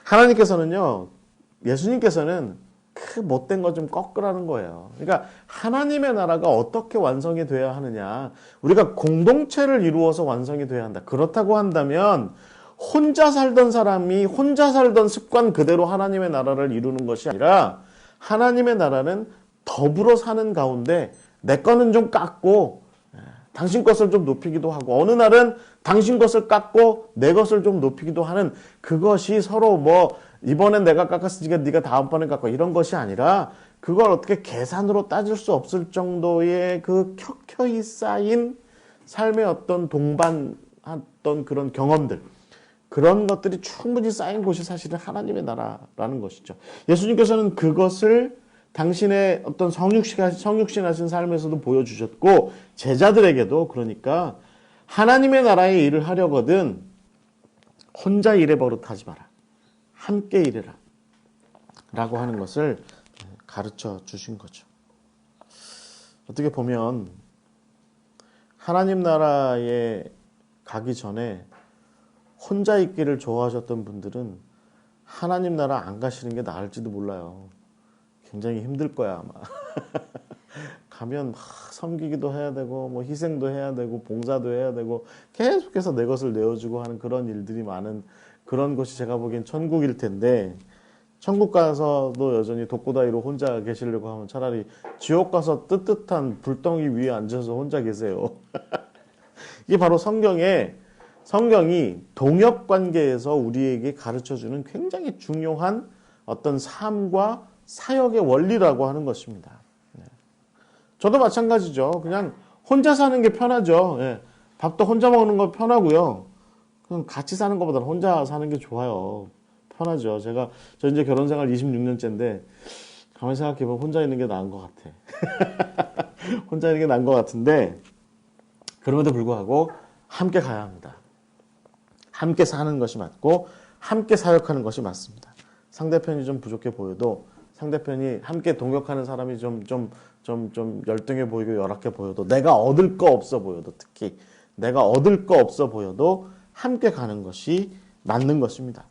하나님께서는요. 예수님께서는 그 못된 거 좀 꺾으라는 거예요. 그러니까 하나님의 나라가 어떻게 완성이 돼야 하느냐. 우리가 공동체를 이루어서 완성이 돼야 한다. 그렇다고 한다면 혼자 살던 사람이 혼자 살던 습관 그대로 하나님의 나라를 이루는 것이 아니라 하나님의 나라는 더불어 사는 가운데 내 거는 좀 깎고 당신 것을 좀 높이기도 하고 어느 날은 당신 것을 깎고 내 것을 좀 높이기도 하는 그것이 서로 뭐 이번엔 내가 깎았으니까 네가 다음번에 깎고 이런 것이 아니라 그걸 어떻게 계산으로 따질 수 없을 정도의 그 켜켜이 쌓인 삶의 어떤 동반했던 그런 경험들 그런 것들이 충분히 쌓인 곳이 사실은 하나님의 나라라는 것이죠. 예수님께서는 그것을 당신의 어떤 성육신하신 삶에서도 보여주셨고 제자들에게도 그러니까 하나님의 나라의 일을 하려거든 혼자 일해 버릇하지 마라. 함께 일해라. 라고 하는 것을 가르쳐 주신 거죠. 어떻게 보면 하나님 나라에 가기 전에 혼자 있기를 좋아하셨던 분들은 하나님 나라 안 가시는 게 나을지도 몰라요. 굉장히 힘들 거야 아마. 가면 섬기기도 해야 되고 뭐 희생도 해야 되고 봉사도 해야 되고 계속해서 내 것을 내어주고 하는 그런 일들이 많은 그런 곳이 제가 보기엔 천국일 텐데 천국 가서도 여전히 독고다이로 혼자 계시려고 하면 차라리 지옥 가서 뜨뜻한 불덩이 위에 앉아서 혼자 계세요. 이게 바로 성경이 동역관계에서 우리에게 가르쳐주는 굉장히 중요한 어떤 삶과 사역의 원리라고 하는 것입니다. 저도 마찬가지죠. 그냥 혼자 사는 게 편하죠. 밥도 혼자 먹는 거 편하고요. 그냥 같이 사는 것보다 혼자 사는 게 좋아요. 편하죠. 저 이제 결혼 생활 26년째인데 가만히 생각해보면 혼자 있는 게 나은 것 같아. 혼자 있는 게 나은 것 같은데 그럼에도 불구하고 함께 가야 합니다. 함께 사는 것이 맞고 함께 사역하는 것이 맞습니다. 상대편이 좀 부족해 보여도 상대편이 함께 동역하는 사람이 좀 좀 열등해 보이고 열악해 보여도 내가 얻을 거 없어 보여도 특히 내가 얻을 거 없어 보여도 함께 가는 것이 맞는 것입니다.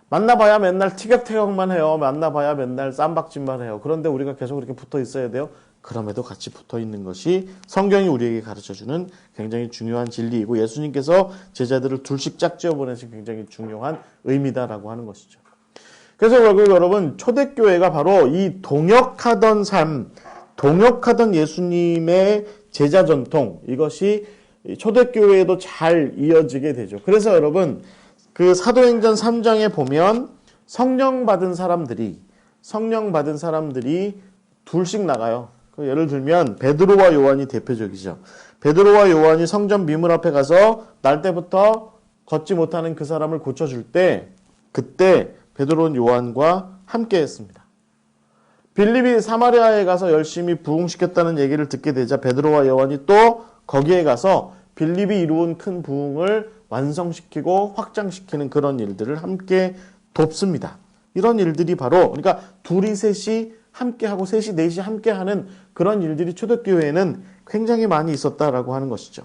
만나봐야 맨날 티격태격만 해요. 만나봐야 맨날 쌈박질만 해요. 그런데 우리가 계속 이렇게 붙어 있어야 돼요. 그럼에도 같이 붙어 있는 것이 성경이 우리에게 가르쳐주는 굉장히 중요한 진리이고 예수님께서 제자들을 둘씩 짝지어 보내신 굉장히 중요한 의미다라고 하는 것이죠. 그래서 결국 여러분 초대교회가 바로 이 동역하던 삶, 동역하던 예수님의 제자 전통 이것이 초대교회에도 잘 이어지게 되죠. 그래서 여러분 그 사도행전 3장에 보면 성령 받은 사람들이 둘씩 나가요. 예를 들면 베드로와 요한이 대표적이죠. 베드로와 요한이 성전 미문 앞에 가서 날 때부터 걷지 못하는 그 사람을 고쳐줄 때 그때 베드로는 요한과 함께 했습니다. 빌립이 사마리아에 가서 열심히 부흥시켰다는 얘기를 듣게 되자 베드로와 요한이 또 거기에 가서 빌립이 이루은 큰 부흥을 완성시키고 확장시키는 그런 일들을 함께 돕습니다. 이런 일들이 바로 그러니까 둘이 셋이 함께하고 셋이 넷이 함께하는 그런 일들이 초대교회에는 굉장히 많이 있었다라고 하는 것이죠.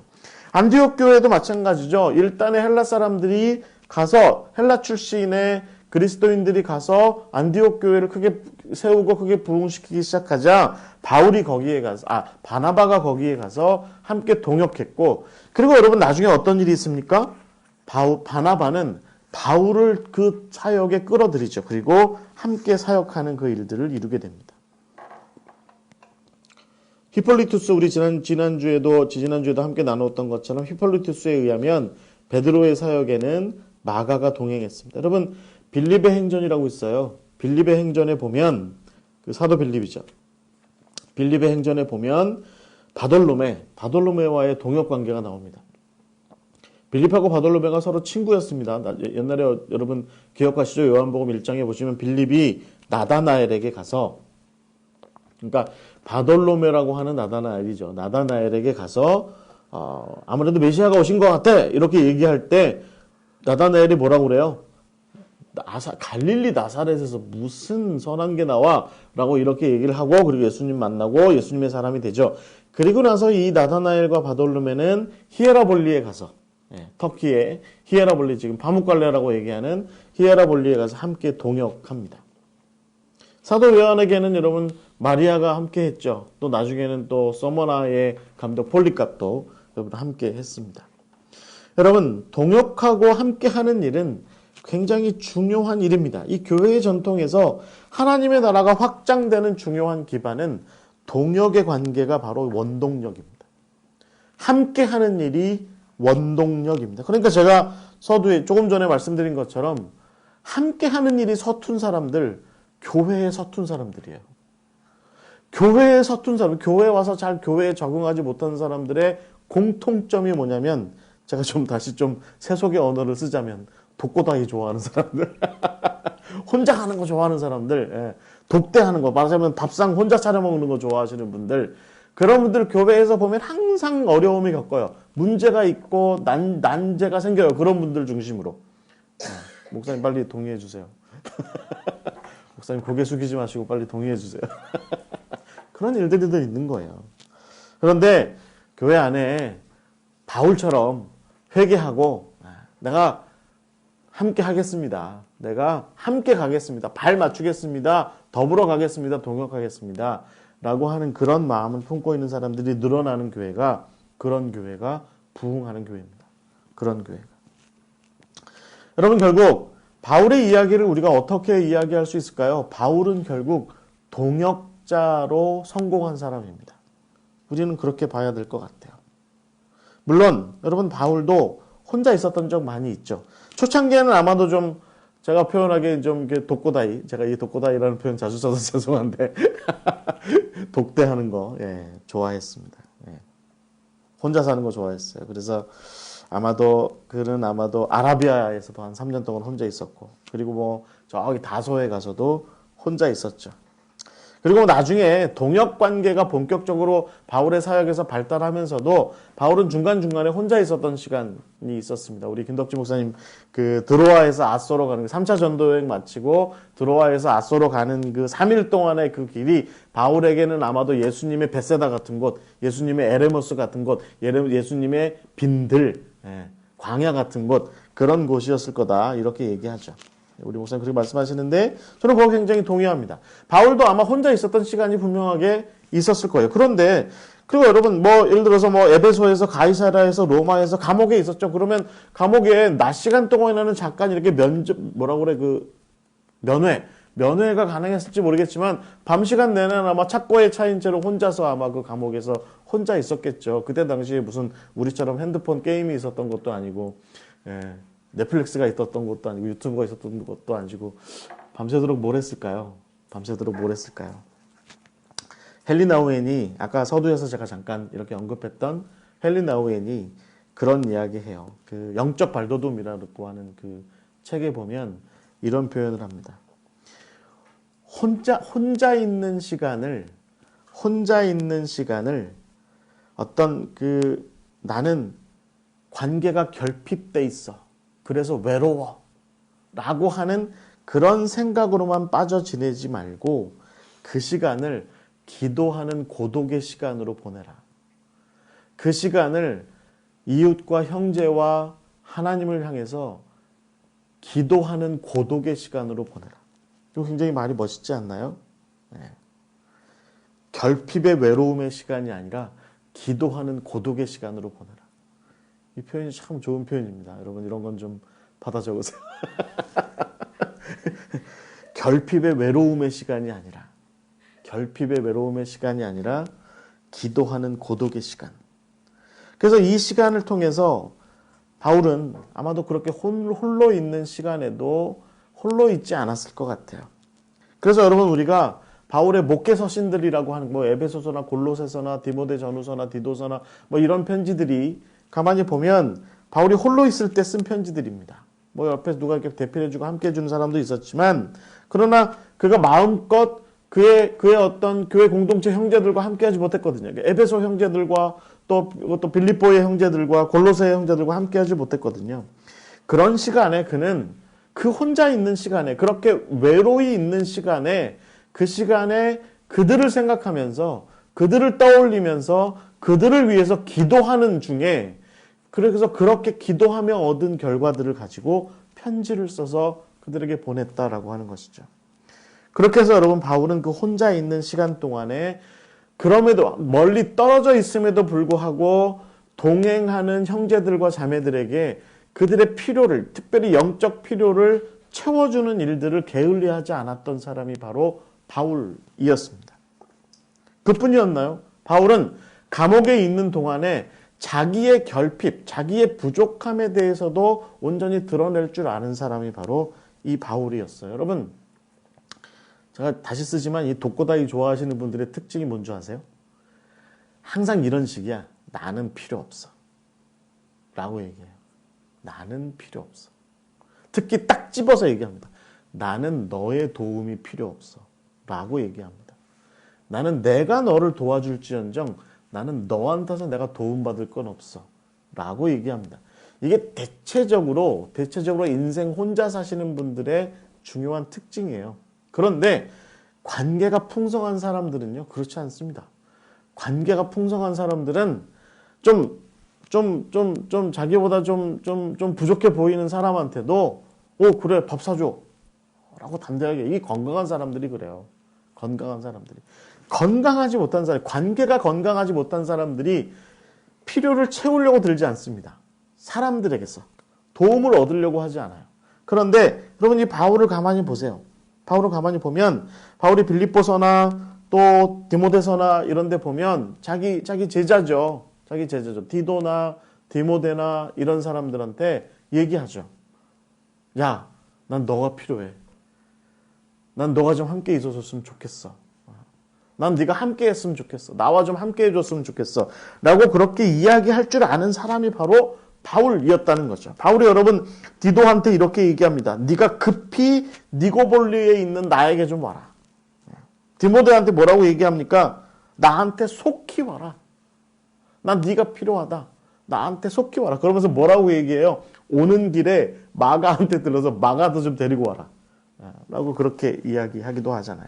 안디옥 교회도 마찬가지죠. 일단의 헬라 사람들이 가서 헬라 출신의 그리스도인들이 가서 안디옥 교회를 크게 세우고 크게 부흥시키기 시작하자 바나바가 거기에 가서 함께 동역했고 그리고 여러분 나중에 어떤 일이 있습니까? 바나바는 바울을 그 사역에 끌어들이죠. 그리고 함께 사역하는 그 일들을 이루게 됩니다. 히폴리투스 우리 지난주에도 함께 나눴던 것처럼 히폴리투스에 의하면 베드로의 사역에는 마가가 동행했습니다. 여러분 빌립의 행전이라고 있어요. 빌립의 행전에 보면 그 사도 빌립이죠. 빌립의 행전에 보면 바돌로메와의 동역 관계가 나옵니다. 빌립하고 바돌로메가 서로 친구였습니다. 옛날에 여러분 기억하시죠? 요한복음 1장에 보시면 빌립이 나다나엘에게 가서 그러니까 바돌로메라고 하는 나다나엘이죠. 나다나엘에게 가서 아무래도 메시아가 오신 것 같아 이렇게 얘기할 때 나다나엘이 뭐라고 그래요? 갈릴리 나사렛에서 무슨 선한 게 나와? 라고 이렇게 얘기를 하고 그리고 예수님 만나고 예수님의 사람이 되죠. 그리고 나서 이 나다나엘과 바돌로메는 히에라볼리에 가서 터키의 히에라볼리 지금 바무갈레라고 얘기하는 히에라볼리에 가서 함께 동역합니다. 사도 요한에게는 여러분 마리아가 함께 했죠. 또 나중에는 또 서머나의 감독 폴리갑도 여러분 함께 했습니다. 여러분 동역하고 함께 하는 일은 굉장히 중요한 일입니다. 이 교회의 전통에서 하나님의 나라가 확장되는 중요한 기반은 동역의 관계가 바로 원동력입니다. 함께 하는 일이 원동력입니다. 그러니까 제가 서두에 조금 전에 말씀드린 것처럼 함께 하는 일이 서툰 사람들, 교회에 서툰 사람들이에요. 교회에 서툰 사람, 교회에 와서 잘 교회에 적응하지 못하는 사람들의 공통점이 뭐냐면 제가 다시 세속의 언어를 쓰자면 독고다이 좋아하는 사람들 혼자 가는 거 좋아하는 사람들 독대하는 거 말하자면 밥상 혼자 차려 먹는 거 좋아하시는 분들 그런 분들 교회에서 보면 항상 어려움이 겪어요. 문제가 있고 난제가 생겨요. 그런 분들 중심으로 목사님 빨리 동의해 주세요. 목사님 고개 숙이지 마시고 빨리 동의해 주세요. 그런 일들이 더 있는 거예요. 그런데 교회 안에 바울처럼 회개하고 내가 함께 하겠습니다. 내가 함께 가겠습니다. 발 맞추겠습니다. 더불어 가겠습니다. 동역하겠습니다. 라고 하는 그런 마음을 품고 있는 사람들이 늘어나는 교회가 그런 교회가 부흥하는 교회입니다. 그런 교회가. 여러분 결국 바울의 이야기를 우리가 어떻게 이야기할 수 있을까요? 바울은 결국 동역자로 성공한 사람입니다. 우리는 그렇게 봐야 될 것 같아요. 물론 여러분 바울도 혼자 있었던 적 많이 있죠. 초창기에는 아마도 제가 표현하기에 이렇게 독고다이, 제가 이 독고다이라는 표현 자주 써서 죄송한데 독대하는 거 좋아했습니다. 혼자 사는 거 좋아했어요. 그래서 그는 아마도 아라비아에서도 한 3년 동안 혼자 있었고 그리고 저기 다소에 가서도 혼자 있었죠. 그리고 나중에 동역 관계가 본격적으로 바울의 사역에서 발달하면서도 바울은 중간중간에 혼자 있었던 시간이 있었습니다. 우리 김덕지 목사님 그 드로아에서 아소로 가는 3차 전도 여행 마치고 드로아에서 아소로 가는 그 3일 동안의 그 길이 바울에게는 아마도 예수님의 벳세다 같은 곳, 예수님의 에레모스 같은 곳, 예수님의 빈들, 광야 같은 곳, 그런 곳이었을 거다 이렇게 얘기하죠. 우리 목사님 그렇게 말씀하시는데 저는 그거 굉장히 동의합니다. 바울도 아마 혼자 있었던 시간이 분명하게 있었을 거예요. 그런데 그리고 여러분 뭐 예를 들어서 뭐 에베소에서 가이사라에서 로마에서 감옥에 있었죠. 그러면 감옥에 낮 시간 동안에는 잠깐 이렇게 뭐라고 그래 그 면회가 가능했을지 모르겠지만 밤 시간 내내는 아마 착고에 차인 채로 혼자서 아마 그 감옥에서 혼자 있었겠죠. 그때 당시에 무슨 우리처럼 핸드폰 게임이 있었던 것도 아니고 넷플릭스가 있었던 것도 아니고 유튜브가 있었던 것도 아니고 밤새도록 뭘 했을까요? 밤새도록 뭘 했을까요? 헨리 나우엔이 아까 서두에서 제가 잠깐 이렇게 언급했던 헨리 나우엔이 그런 이야기해요. 그 영적 발돋움이라고 하는 그 책에 보면 이런 표현을 합니다. 혼자 있는 시간을 어떤 그 나는 관계가 결핍돼 있어. 그래서 외로워 라고 하는 그런 생각으로만 빠져 지내지 말고 그 시간을 기도하는 고독의 시간으로 보내라. 그 시간을 이웃과 형제와 하나님을 향해서 기도하는 고독의 시간으로 보내라. 이거 굉장히 말이 멋있지 않나요? 결핍의 외로움의 시간이 아니라 기도하는 고독의 시간으로 보내라. 이 표현이 참 좋은 표현입니다. 여러분 이런 건 좀 받아 적으세요. 결핍의 외로움의 시간이 아니라 기도하는 고독의 시간. 그래서 이 시간을 통해서 바울은 아마도 그렇게 홀로 있는 시간에도 홀로 있지 않았을 것 같아요. 그래서 여러분 우리가 바울의 목회 서신들이라고 하는 뭐 에베소서나 골로새서나 디모데 전후서나 디도서나 뭐 이런 편지들이 가만히 보면 바울이 홀로 있을 때 쓴 편지들입니다. 뭐 옆에서 누가 이렇게 대필해주고 함께 해주는 사람도 있었지만 그러나 그가 마음껏 그의 어떤 교회 공동체 형제들과 함께하지 못했거든요. 에베소 형제들과 또 빌립보의 형제들과 골로새의 형제들과 함께하지 못했거든요. 그런 시간에 그는 그 혼자 있는 시간에 그렇게 외로이 있는 시간에 그 시간에 그들을 생각하면서 그들을 떠올리면서 그들을 위해서 기도하는 중에 그래서 그렇게 기도하며 얻은 결과들을 가지고 편지를 써서 그들에게 보냈다라고 하는 것이죠. 그렇게 해서 여러분 바울은 그 혼자 있는 시간 동안에 그럼에도 멀리 떨어져 있음에도 불구하고 동행하는 형제들과 자매들에게 그들의 필요를 특별히 영적 필요를 채워주는 일들을 게을리하지 않았던 사람이 바로 바울이었습니다. 그뿐이었나요? 바울은 감옥에 있는 동안에 자기의 결핍, 자기의 부족함에 대해서도 온전히 드러낼 줄 아는 사람이 바로 이 바울이었어요. 여러분, 제가 다시 쓰지만 이 독고다이 좋아하시는 분들의 특징이 뭔지 아세요? 항상 이런 식이야. 나는 필요 없어. 라고 얘기해요. 나는 필요 없어. 특히 딱 집어서 얘기합니다. 나는 너의 도움이 필요 없어. 라고 얘기합니다. 나는 내가 너를 도와줄지언정 나는 너한테서 내가 도움받을 건 없어. 라고 얘기합니다. 이게 대체적으로 인생 혼자 사시는 분들의 중요한 특징이에요. 그런데 관계가 풍성한 사람들은요, 그렇지 않습니다. 관계가 풍성한 사람들은 좀 자기보다 좀 부족해 보이는 사람한테도, 그래, 밥 사줘. 라고 담대하게. 이게 건강한 사람들이 그래요. 건강한 사람들이. 건강하지 못한 사람, 관계가 건강하지 못한 사람들이 필요를 채우려고 들지 않습니다. 사람들에게서. 도움을 얻으려고 하지 않아요. 그런데 여러분 이 바울을 가만히 보세요. 바울을 가만히 보면 바울이 빌립보서나 또 디모데서나 이런 데 보면 자기 제자죠. 디도나 디모데나 이런 사람들한테 얘기하죠. 야, 난 너가 필요해. 난 너가 좀 함께 있어줬으면 좋겠어. 난 네가 함께 했으면 좋겠어. 나와 좀 함께 해줬으면 좋겠어. 라고 그렇게 이야기할 줄 아는 사람이 바로 바울이었다는 거죠. 바울이 여러분 디도한테 이렇게 얘기합니다. 네가 급히 니고볼리에 있는 나에게 좀 와라. 디모데한테 뭐라고 얘기합니까? 나한테 속히 와라. 난 네가 필요하다. 나한테 속히 와라. 그러면서 뭐라고 얘기해요? 오는 길에 마가한테 들러서 마가도 좀 데리고 와라. 라고 그렇게 이야기하기도 하잖아요.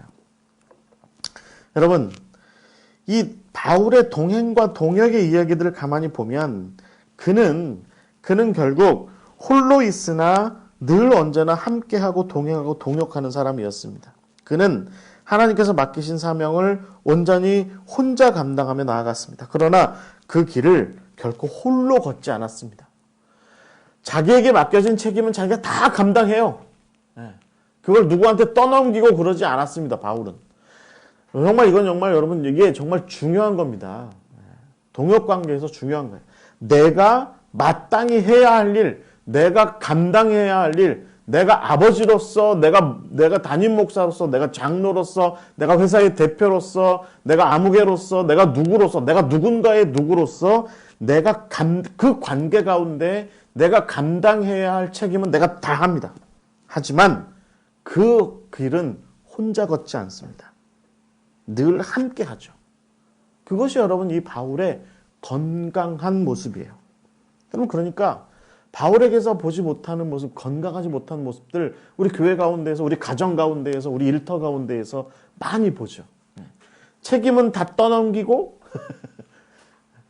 여러분, 이 바울의 동행과 동역의 이야기들을 가만히 보면 그는 결국 홀로 있으나 늘 언제나 함께하고 동행하고 동역하는 사람이었습니다. 그는 하나님께서 맡기신 사명을 온전히 혼자 감당하며 나아갔습니다. 그러나 그 길을 결코 홀로 걷지 않았습니다. 자기에게 맡겨진 책임은 자기가 다 감당해요. 그걸 누구한테 떠넘기고 그러지 않았습니다. 바울은. 이건 정말 여러분 이게 정말 중요한 겁니다. 동역관계에서 중요한 거예요. 내가 마땅히 해야 할 일, 내가 감당해야 할 일, 내가 아버지로서, 내가 담임 목사로서, 내가 장로로서, 내가 회사의 대표로서, 내가 아무개로서, 내가 누구로서, 내가 누군가의 누구로서 내가 그 관계 가운데 내가 감당해야 할 책임은 내가 다 합니다. 하지만 그 길은 혼자 걷지 않습니다. 늘 함께 하죠. 그것이 여러분 이 바울의 건강한 모습이에요. 여러분 그러니까 바울에게서 보지 못하는 모습, 건강하지 못한 모습들 우리 교회 가운데에서, 우리 가정 가운데에서, 우리 일터 가운데에서 많이 보죠. 책임은 다 떠넘기고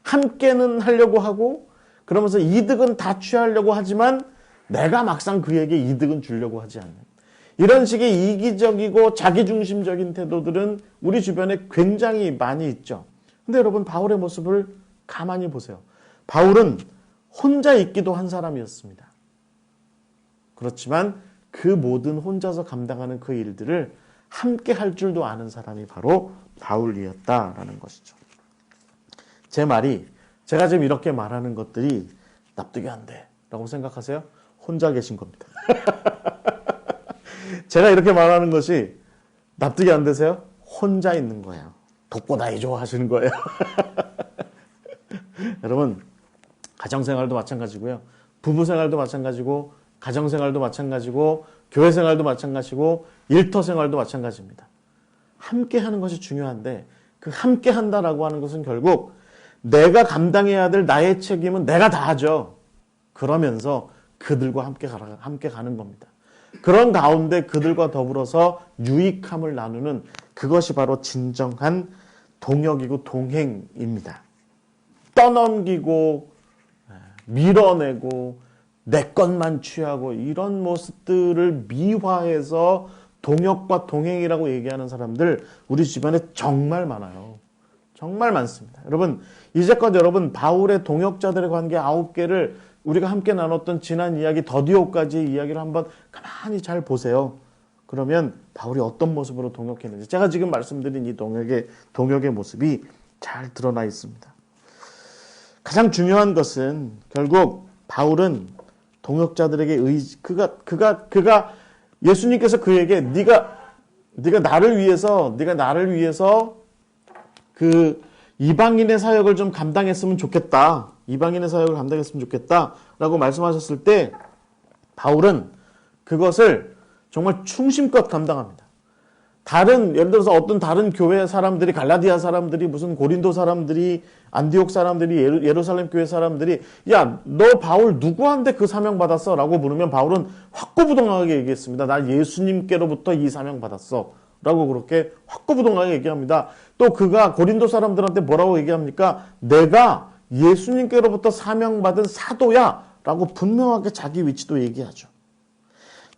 함께는 하려고 하고 그러면서 이득은 다 취하려고 하지만 내가 막상 그에게 이득은 주려고 하지 않는 이런 식의 이기적이고 자기중심적인 태도들은 우리 주변에 굉장히 많이 있죠. 근데 여러분 바울의 모습을 가만히 보세요. 바울은 혼자 있기도 한 사람이었습니다. 그렇지만 그 모든 혼자서 감당하는 그 일들을 함께 할 줄도 아는 사람이 바로 바울이었다라는 것이죠. 제 말이 제가 지금 이렇게 말하는 것들이 납득이 안 돼 라고 생각하세요? 혼자 계신 겁니다. 제가 이렇게 말하는 것이 납득이 안 되세요? 혼자 있는 거예요. 독고다이죠 하시는 거예요. 여러분 가정생활도 마찬가지고요. 부부생활도 마찬가지고 가정생활도 마찬가지고 교회생활도 마찬가지고 일터생활도 마찬가지입니다. 함께 하는 것이 중요한데 그 함께 한다라고 하는 것은 결국 내가 감당해야 될 나의 책임은 내가 다 하죠. 그러면서 그들과 함께 가는 겁니다. 그런 가운데 그들과 더불어서 유익함을 나누는 그것이 바로 진정한 동역이고 동행입니다. 떠넘기고 밀어내고 내 것만 취하고 이런 모습들을 미화해서 동역과 동행이라고 얘기하는 사람들 우리 주변에 정말 많아요. 정말 많습니다. 여러분 이제껏 여러분 바울의 동역자들의 관계 9개를 우리가 함께 나눴던 지난 이야기 더디오까지의 이야기를 한번 가만히 잘 보세요. 그러면 바울이 어떤 모습으로 동역했는지 제가 지금 말씀드린 이 동역의 모습이 잘 드러나 있습니다. 가장 중요한 것은 결국 바울은 동역자들에게 그가 예수님께서 그에게 네가 나를 위해서 그 이방인의 사역을 좀 감당했으면 좋겠다. 이방인의 사역을 감당했으면 좋겠다라고 말씀하셨을 때 바울은 그것을 정말 충심껏 감당합니다. 예를 들어서 어떤 다른 교회 사람들이 갈라디아 사람들이 무슨 고린도 사람들이 안디옥 사람들이 예루살렘 교회 사람들이 야, 너 바울 누구한테 그 사명 받았어? 라고 물으면 바울은 확고부동하게 얘기했습니다. 나 예수님께로부터 이 사명 받았어. 라고 그렇게 확고부동하게 얘기합니다. 또 그가 고린도 사람들한테 뭐라고 얘기합니까? 내가 예수님께로부터 사명받은 사도야. 라고 분명하게 자기 위치도 얘기하죠.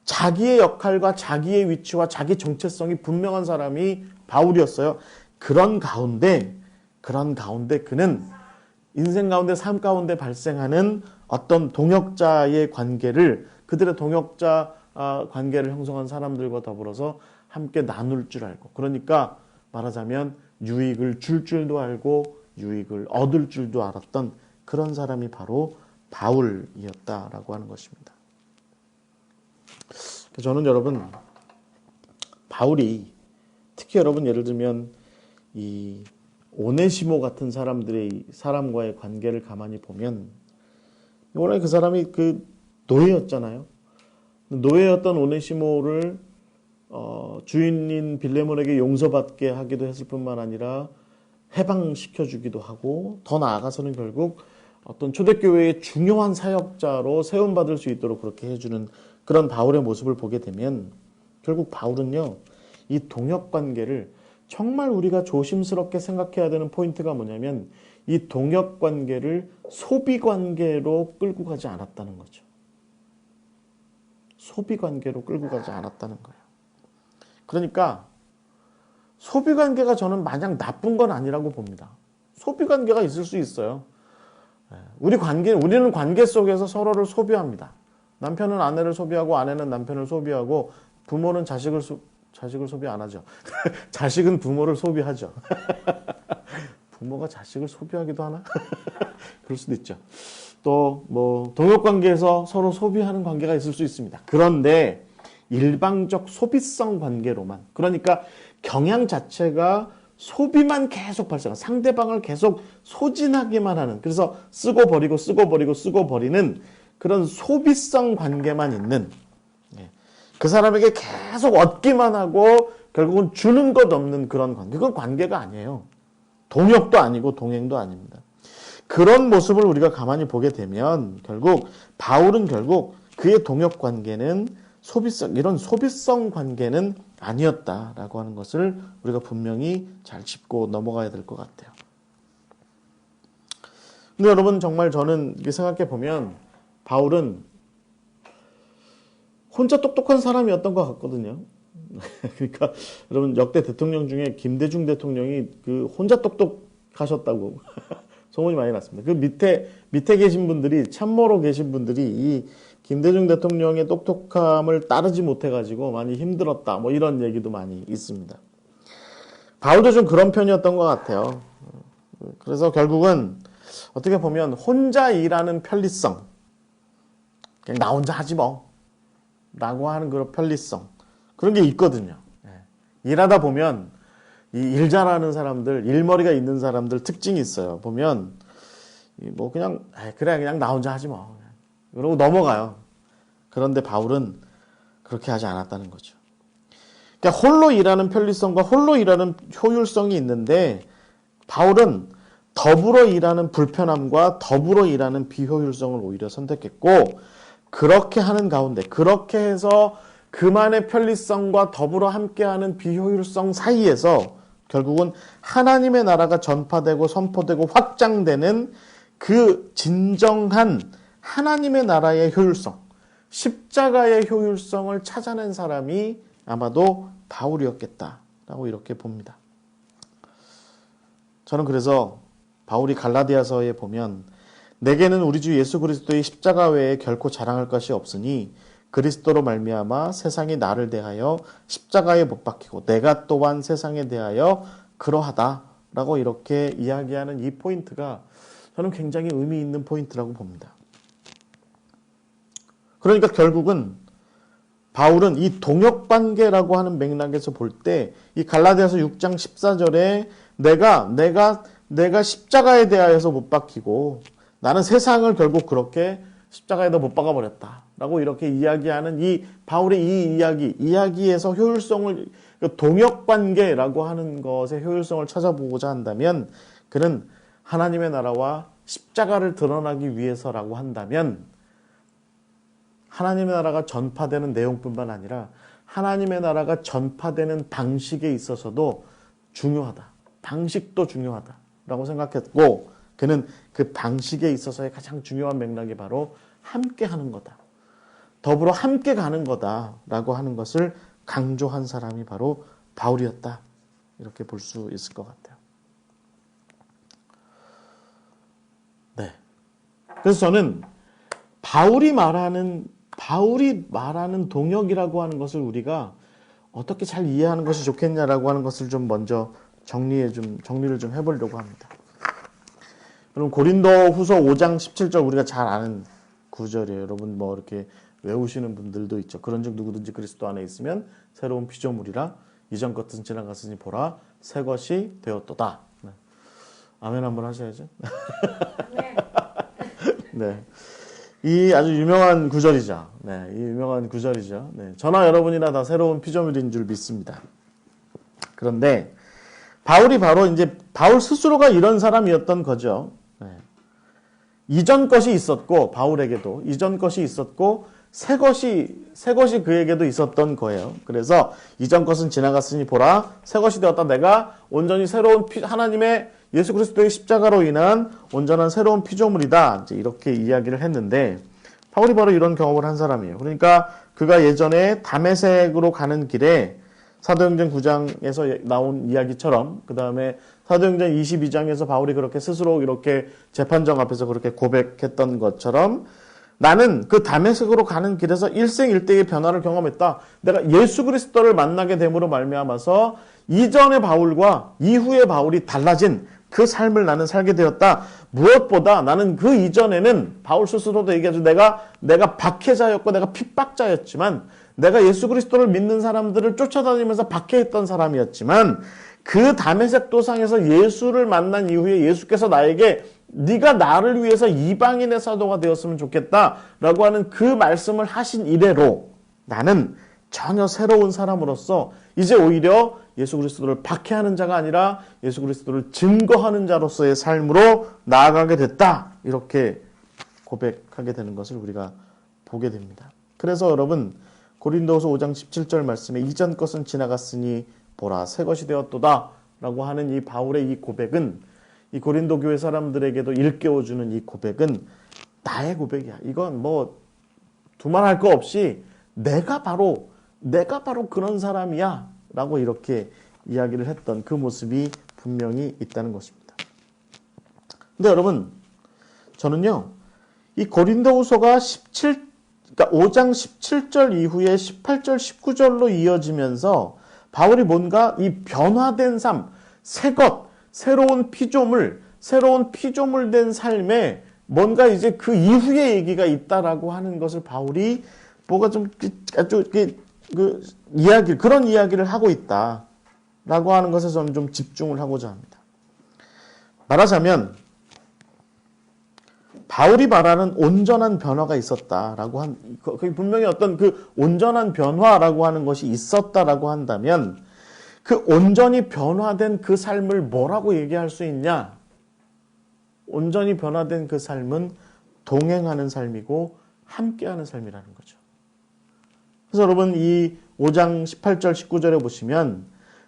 자기의 역할과 자기의 위치와 자기 정체성이 분명한 사람이 바울이었어요. 그런 가운데 그는 인생 가운데 삶 가운데 발생하는 어떤 동역자의 관계를 그들의 동역자 관계를 형성한 사람들과 더불어서 함께 나눌 줄 알고 그러니까 말하자면 유익을 줄 줄도 알고 유익을 얻을 줄도 알았던 그런 사람이 바로 바울이었다라고 하는 것입니다. 저는 여러분 바울이 특히 여러분 예를 들면 이 오네시모 같은 사람과의 관계를 가만히 보면 원래 그 사람이 그 노예였잖아요. 노예였던 오네시모를 주인인 빌레몬에게 용서받게 하기도 했을 뿐만 아니라 해방시켜주기도 하고 더 나아가서는 결국 어떤 초대교회의 중요한 사역자로 세움받을 수 있도록 그렇게 해주는 그런 바울의 모습을 보게 되면 결국 바울은요, 이 동역관계를 정말 우리가 조심스럽게 생각해야 되는 포인트가 뭐냐면 이 동역관계를 소비관계로 끌고 가지 않았다는 거죠. 소비관계로 끌고 가지 않았다는 거예요. 그러니까 소비관계가 저는 마냥 나쁜 건 아니라고 봅니다. 소비관계가 있을 수 있어요. 우리는 관계 속에서 서로를 소비합니다. 남편은 아내를 소비하고 아내는 남편을 소비하고 부모는 자식을 소비 안 하죠. 자식은 부모를 소비하죠. 부모가 자식을 소비하기도 하나? 그럴 수도 있죠. 또 뭐 동역관계에서 서로 소비하는 관계가 있을 수 있습니다. 그런데 일방적 소비성 관계로만, 그러니까 경향 자체가 소비만 계속 발생하는, 상대방을 계속 소진하기만 하는, 그래서 쓰고 버리고 쓰고 버리고 쓰고 버리는 그런 소비성 관계만 있는, 그 사람에게 계속 얻기만 하고 결국은 주는 것 없는 그런 관계. 그건 관계가 아니에요. 동역도 아니고 동행도 아닙니다. 그런 모습을 우리가 가만히 보게 되면 바울은 결국 그의 동역 관계는 이런 소비성 관계는 아니었다라고 하는 것을 우리가 분명히 잘 짚고 넘어가야 될 것 같아요. 근데 여러분, 정말 저는 이렇게 생각해 보면 바울은 혼자 똑똑한 사람이었던 것 같거든요. 그러니까 여러분, 역대 대통령 중에 김대중 대통령이 그 혼자 똑똑하셨다고 소문이 많이 났습니다. 그 밑에 계신 분들이, 참모로 계신 분들이 이 김대중 대통령의 똑똑함을 따르지 못해가지고 많이 힘들었다, 뭐 이런 얘기도 많이 있습니다. 바울도 좀 그런 편이었던 것 같아요. 그래서 결국은 어떻게 보면 혼자 일하는 편리성, 그냥 나 혼자 하지 뭐 라고 하는 그런 편리성, 그런 게 있거든요. 일하다 보면 이 일 잘하는 사람들, 일머리가 있는 사람들 특징이 있어요. 보면 뭐 그냥 그냥 나 혼자 하지 뭐 그러고 넘어가요. 그런데 바울은 그렇게 하지 않았다는 거죠. 그러니까 홀로 일하는 편리성과 홀로 일하는 효율성이 있는데 바울은 더불어 일하는 불편함과 더불어 일하는 비효율성을 오히려 선택했고, 그렇게 하는 가운데, 그렇게 해서 그만의 편리성과 더불어 함께하는 비효율성 사이에서 결국은 하나님의 나라가 전파되고 선포되고 확장되는 그 진정한 하나님의 나라의 효율성, 십자가의 효율성을 찾아낸 사람이 아마도 바울이었겠다라고 이렇게 봅니다. 저는 그래서 바울이 갈라디아서에 보면 내게는 우리 주 예수 그리스도의 십자가 외에 결코 자랑할 것이 없으니 그리스도로 말미암아 세상이 나를 대하여 십자가에 못 박히고 내가 또한 세상에 대하여 그러하다라고 이렇게 이야기하는 이 포인트가 저는 굉장히 의미 있는 포인트라고 봅니다. 그러니까 결국은 바울은 이 동역관계라고 하는 맥락에서 볼 때 이 갈라디아서 6장 14절에 내가 십자가에 대하여서 못 박히고 나는 세상을 결국 그렇게 십자가에다 못 박아버렸다 라고 이렇게 이야기하는 이 바울의 이 이야기에서 효율성을, 동역관계라고 하는 것의 효율성을 찾아보고자 한다면 그는 하나님의 나라와 십자가를 드러나기 위해서라고 한다면 하나님의 나라가 전파되는 내용뿐만 아니라 하나님의 나라가 전파되는 방식에 있어서도 중요하다. 방식도 중요하다라고 생각했고, 그는 그 방식에 있어서의 가장 중요한 맥락이 바로 함께 하는 거다. 더불어 함께 가는 거다라고 하는 것을 강조한 사람이 바로 바울이었다. 이렇게 볼 수 있을 것 같아요. 네. 그래서 저는 바울이 말하는 동역이라고 하는 것을 우리가 어떻게 잘 이해하는 것이 좋겠냐라고 하는 것을 좀 먼저 정리를 좀 해보려고 합니다. 그럼 고린도 후서 5장 17절 우리가 잘 아는 구절이에요. 여러분 뭐 이렇게 외우시는 분들도 있죠. 그런즉 누구든지 그리스도 안에 있으면 새로운 피조물이라 이전 것은 지나갔으니 보라 새 것이 되었도다. 네. 아멘 한번 하셔야죠. 네. 이 아주 유명한 구절이죠. 네, 이 유명한 구절이죠. 네, 저나 여러분이나 다 새로운 피조물인 줄 믿습니다. 그런데 바울이 바로 이제 바울 스스로가 이런 사람이었던 거죠. 네. 이전 것이 있었고 바울에게도 이전 것이 있었고 새 것이 그에게도 있었던 거예요. 그래서 이전 것은 지나갔으니 보라 새 것이 되었다. 내가 온전히 새로운 하나님의 예수 그리스도의 십자가로 인한 온전한 새로운 피조물이다. 이제 이렇게 이야기를 했는데 바울이 바로 이런 경험을 한 사람이에요. 그러니까 그가 예전에 다메섹으로 가는 길에 사도행전 9장에서 나온 이야기처럼 그 다음에 사도행전 22장에서 바울이 그렇게 스스로 이렇게 재판정 앞에서 그렇게 고백했던 것처럼 나는 그 다메섹으로 가는 길에서 일생일대의 변화를 경험했다. 내가 예수 그리스도를 만나게 됨으로 말미암아서 이전의 바울과 이후의 바울이 달라진 그 삶을 나는 살게 되었다. 무엇보다 나는 그 이전에는 바울 스스로도 얘기하죠. 내가 박해자였고 내가 핍박자였지만 내가 예수 그리스도를 믿는 사람들을 쫓아다니면서 박해했던 사람이었지만 그 다메섹 도상에서 예수를 만난 이후에 예수께서 나에게 네가 나를 위해서 이방인의 사도가 되었으면 좋겠다라고 하는 그 말씀을 하신 이래로 나는 전혀 새로운 사람으로서 이제 오히려 예수 그리스도를 박해하는 자가 아니라 예수 그리스도를 증거하는 자로서의 삶으로 나아가게 됐다. 이렇게 고백하게 되는 것을 우리가 보게 됩니다. 그래서 여러분 고린도후서 5장 17절 말씀에 이전 것은 지나갔으니 보라 새 것이 되었도다 라고 하는 이 바울의 이 고백은 이 고린도 교회 사람들에게도 일깨워주는 이 고백은 나의 고백이야. 이건 뭐 두말할 거 없이 내가 바로 그런 사람이야 라고 이렇게 이야기를 했던 그 모습이 분명히 있다는 것입니다. 근데 여러분 저는요 이 고린도후서가 5장 17절 이후에 18절 19절로 이어지면서 바울이 뭔가 이 변화된 삶, 새로운 피조물 된 삶에 뭔가 이제 그 이후의 얘기가 있다라고 하는 것을 바울이 뭐가 좀 아주 그런 이야기를 하고 있다라고 하는 것에 저는 좀 집중을 하고자 합니다. 말하자면 바울이 말하는 온전한 변화가 있었다라고 거기 분명히 어떤 그 온전한 변화라고 하는 것이 있었다라고 한다면 그 온전히 변화된 그 삶을 뭐라고 얘기할 수 있냐? 온전히 변화된 그 삶은 동행하는 삶이고 함께하는 삶이라는 거죠. 그래서 여러분 이 5장 18절 19절에 보시면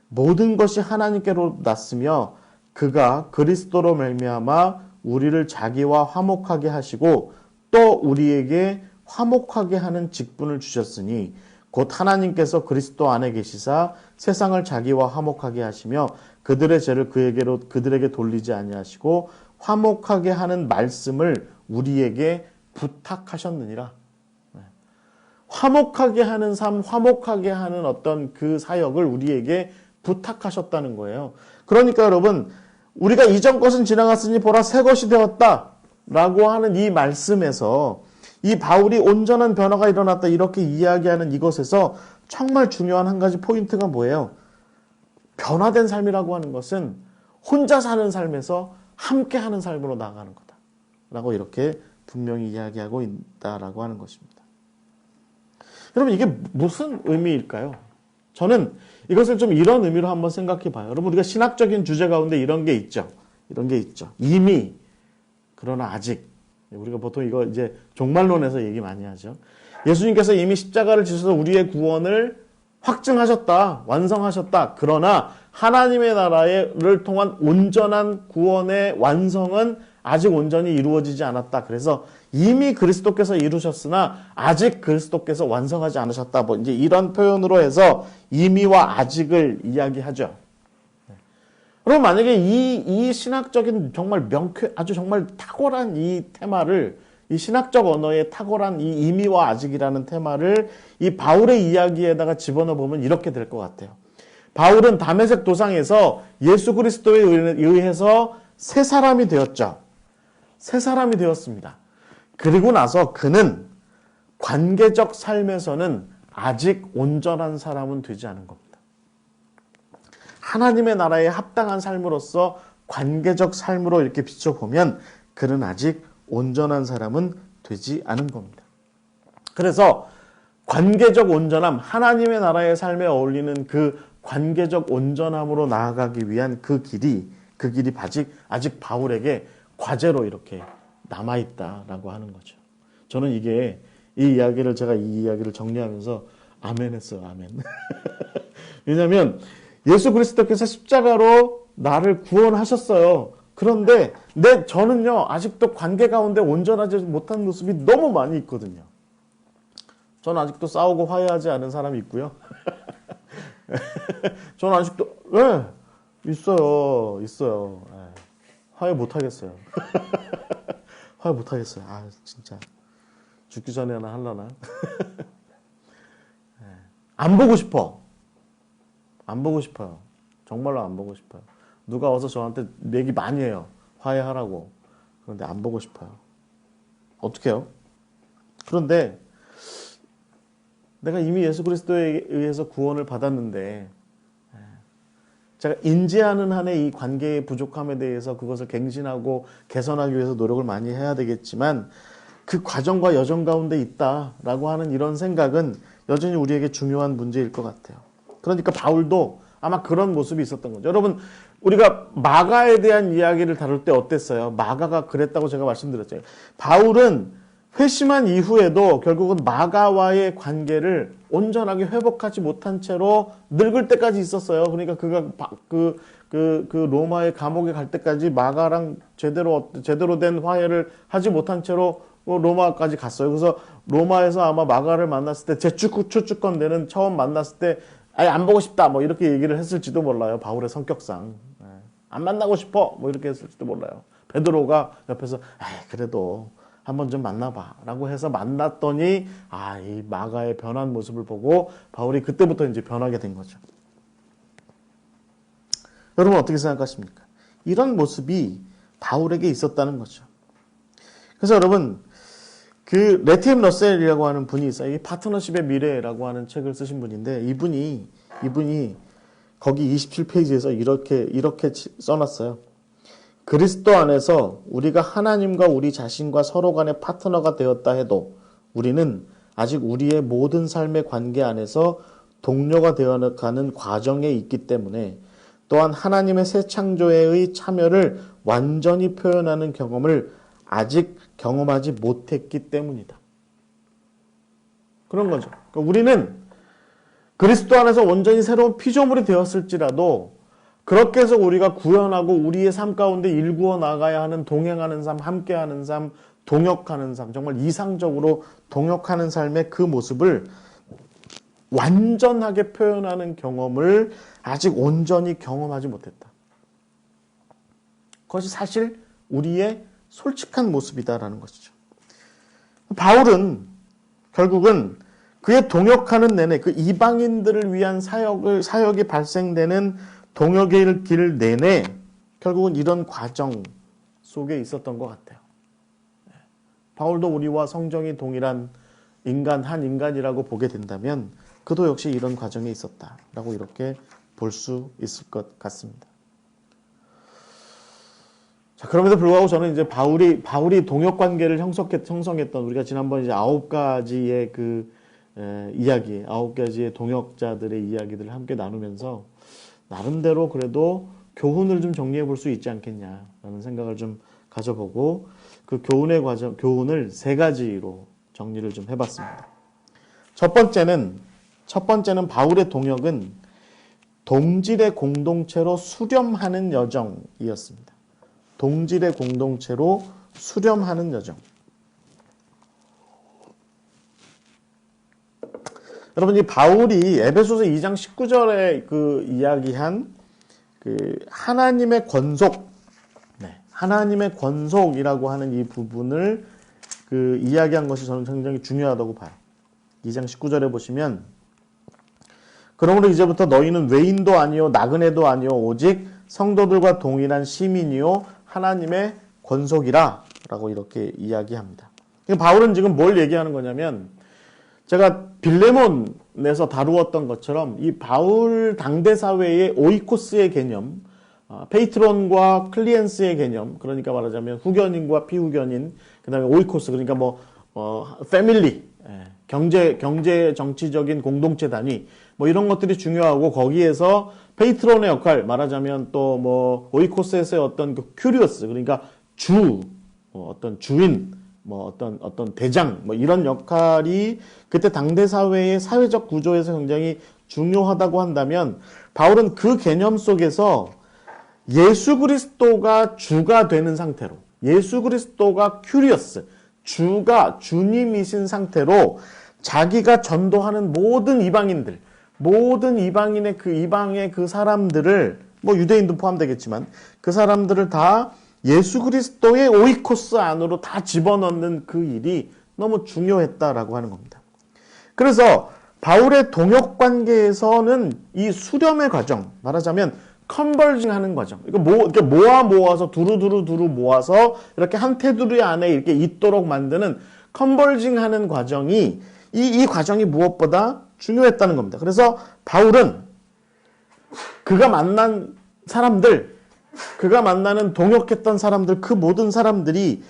모든 것이 하나님께로 났으며 그가 그리스도로 말미암아 우리를 자기와 화목하게 하시고 또 우리에게 화목하게 하는 직분을 주셨으니 곧 하나님께서 그리스도 안에 계시사 세상을 자기와 화목하게 하시며 그들의 죄를 그들에게 돌리지 아니하시고 화목하게 하는 말씀을 우리에게 부탁하셨느니라. 화목하게 하는 삶, 화목하게 하는 어떤 그 사역을 우리에게 부탁하셨다는 거예요. 그러니까 여러분 우리가 이전 것은 지나갔으니 보라 새 것이 되었다 라고 하는 이 말씀에서 이 바울이 온전한 변화가 일어났다 이렇게 이야기하는 이것에서 정말 중요한 한 가지 포인트가 뭐예요? 변화된 삶이라고 하는 것은 혼자 사는 삶에서 함께 하는 삶으로 나아가는 거다 라고 이렇게 분명히 이야기하고 있다라고 하는 것입니다. 여러분 이게 무슨 의미일까요? 저는 이것을 좀 이런 의미로 한번 생각해 봐요. 여러분 우리가 신학적인 주제 가운데 이런 게 있죠. 이미 그러나 아직 우리가 보통 이거 이제 종말론에서 얘기 많이 하죠. 예수님께서 이미 십자가를 지셔서 우리의 구원을 확증하셨다. 완성하셨다. 그러나 하나님의 나라를 통한 온전한 구원의 완성은 아직 온전히 이루어지지 않았다. 그래서 이미 그리스도께서 이루셨으나 아직 그리스도께서 완성하지 않으셨다. 뭐 이제 이런 표현으로 해서 이미와 아직을 이야기하죠. 그럼 만약에 이 신학적인 정말 아주 정말 탁월한 이 테마를 이 신학적 언어의 탁월한 이 이미와 아직이라는 테마를 이 바울의 이야기에다가 집어넣어 보면 이렇게 될 것 같아요. 바울은 다메섹 도상에서 예수 그리스도에 의해서 새 사람이 되었죠. 새 사람이 되었습니다. 그리고 나서 그는 관계적 삶에서는 아직 온전한 사람은 되지 않은 겁니다. 하나님의 나라에 합당한 삶으로서 관계적 삶으로 이렇게 비춰보면 그는 아직 온전한 사람은 되지 않은 겁니다. 그래서 관계적 온전함, 하나님의 나라의 삶에 어울리는 그 관계적 온전함으로 나아가기 위한 그 길이 아직 바울에게 과제로 이렇게 남아있다라고 하는 거죠. 저는 제가 이 이야기를 정리하면서 아멘 했어요. 아멘. 왜냐하면 예수 그리스도께서 십자가로 나를 구원하셨어요. 그런데 저는요, 아직도 관계 가운데 온전하지 못한 모습이 너무 많이 있거든요. 저는 아직도 싸우고 화해하지 않은 사람이 있고요. 저는 아직도, 있어요. 화해 못하겠어요. 화해 못하겠어요. 진짜. 죽기 전에 하나 하려나? 안 보고 싶어요. 정말로 안 보고 싶어요. 누가 와서 저한테 얘기 많이 해요. 화해하라고. 그런데 안 보고 싶어요. 어떡해요? 그런데 내가 이미 예수 그리스도에 의해서 구원을 받았는데 제가 인지하는 한에 이 관계의 부족함에 대해서 그것을 갱신하고 개선하기 위해서 노력을 많이 해야 되겠지만 그 과정과 여정 가운데 있다라고 하는 이런 생각은 여전히 우리에게 중요한 문제일 것 같아요. 그러니까 바울도 아마 그런 모습이 있었던 거죠. 여러분, 우리가 마가에 대한 이야기를 다룰 때 어땠어요? 마가가 그랬다고 제가 말씀드렸죠. 바울은 회심한 이후에도 결국은 마가와의 관계를 온전하게 회복하지 못한 채로 늙을 때까지 있었어요. 그러니까 그가 로마의 감옥에 갈 때까지 마가랑 제대로 된 화해를 하지 못한 채로 로마까지 갔어요. 그래서 로마에서 아마 마가를 만났을 때 추측건대는 처음 만났을 때 안 보고 싶다 뭐 이렇게 얘기를 했을지도 몰라요. 바울의 성격상 안 만나고 싶어 뭐 이렇게 했을지도 몰라요. 베드로가 옆에서 그래도 한번 좀 만나봐 라고 해서 만났더니 이 마가의 변한 모습을 보고 바울이 그때부터 이제 변하게 된 거죠. 여러분 어떻게 생각하십니까? 이런 모습이 바울에게 있었다는 거죠. 그래서 여러분 그 레티엠 러셀이라고 하는 분이 있어요. 이 파트너십의 미래라고 하는 책을 쓰신 분인데 이분이 거기 27페이지에서 이렇게 써놨어요. 그리스도 안에서 우리가 하나님과 우리 자신과 서로 간의 파트너가 되었다 해도 우리는 아직 우리의 모든 삶의 관계 안에서 동료가 되어가는 과정에 있기 때문에 또한 하나님의 새 창조에의 참여를 완전히 표현하는 경험을 아직 경험하지 못했기 때문이다. 그런 거죠. 그러니까 우리는 그리스도 안에서 온전히 새로운 피조물이 되었을지라도 그렇게 해서 우리가 구현하고 우리의 삶 가운데 일구어 나가야 하는 동행하는 삶, 함께하는 삶, 동역하는 삶, 정말 이상적으로 동역하는 삶의 그 모습을 완전하게 표현하는 경험을 아직 온전히 경험하지 못했다. 그것이 사실 우리의 솔직한 모습이다라는 것이죠. 바울은 결국은 그의 동역하는 내내 그 이방인들을 위한 사역이 발생되는 동역의 길 내내 결국은 이런 과정 속에 있었던 것 같아요. 바울도 우리와 성정이 동일한 한 인간이라고 보게 된다면 그도 역시 이런 과정에 있었다라고 이렇게 볼 수 있을 것 같습니다. 자, 그럼에도 불구하고 저는 이제 바울이 동역 관계를 형성했던 우리가 지난번 이제 9가지의 이야기, 9가지의 동역자들의 이야기들을 함께 나누면서 나름대로 그래도 교훈을 좀 정리해 볼 수 있지 않겠냐라는 생각을 좀 가져보고 그 교훈을 3가지로 정리를 좀 해봤습니다. 첫 번째는 바울의 동역은 동질의 공동체로 수렴하는 여정이었습니다. 동질의 공동체로 수렴하는 여정. 여러분, 이 바울이 에베소서 2장 19절에 이야기한 하나님의 권속, 하나님의 권속이라고 하는 이 부분을 이야기한 것이 저는 굉장히 중요하다고 봐요. 2장 19절에 보시면, 그러므로 이제부터 너희는 외인도 아니요 나그네도 아니요 오직 성도들과 동일한 시민이요 하나님의 권속이라 라고 이렇게 이야기합니다. 바울은 지금 뭘 얘기하는 거냐면 제가 빌레몬에서 다루었던 것처럼 이 바울 당대 사회의 오이코스의 개념, 페이트론과 클리엔스의 개념, 그러니까 말하자면 후견인과 피후견인, 그 다음에 오이코스, 그러니까 패밀리, 경제 정치적인 공동체 단위, 뭐 이런 것들이 중요하고 거기에서 페이트론의 역할, 말하자면 또 뭐 오이코스에서의 어떤 그 큐리어스, 그러니까 어떤 주인, 뭐 어떤 대장, 뭐 이런 역할이 그때 당대 사회의 사회적 구조에서 굉장히 중요하다고 한다면 바울은 그 개념 속에서 예수 그리스도가 주가 되는 상태로, 예수 그리스도가 큐리어스, 주님이신 상태로 자기가 전도하는 모든 이방인들, 모든 이방인의 이방의 그 사람들을, 뭐 유대인도 포함되겠지만 그 사람들을 다 예수 그리스도의 오이코스 안으로 다 집어넣는 그 일이 너무 중요했다라고 하는 겁니다. 그래서 바울의 동역 관계에서는 이 수렴의 과정, 말하자면 컨버징 하는 과정. 이렇게 모아서 두루두루 모아서 이렇게 한 테두리 안에 이렇게 있도록 만드는 컨버징 하는 과정이 이 과정이 무엇보다 중요했다는 겁니다. 그래서 바울은 그가 만난 사람들, 그가 만나는 동역했던 사람들, 그 모든 사람들이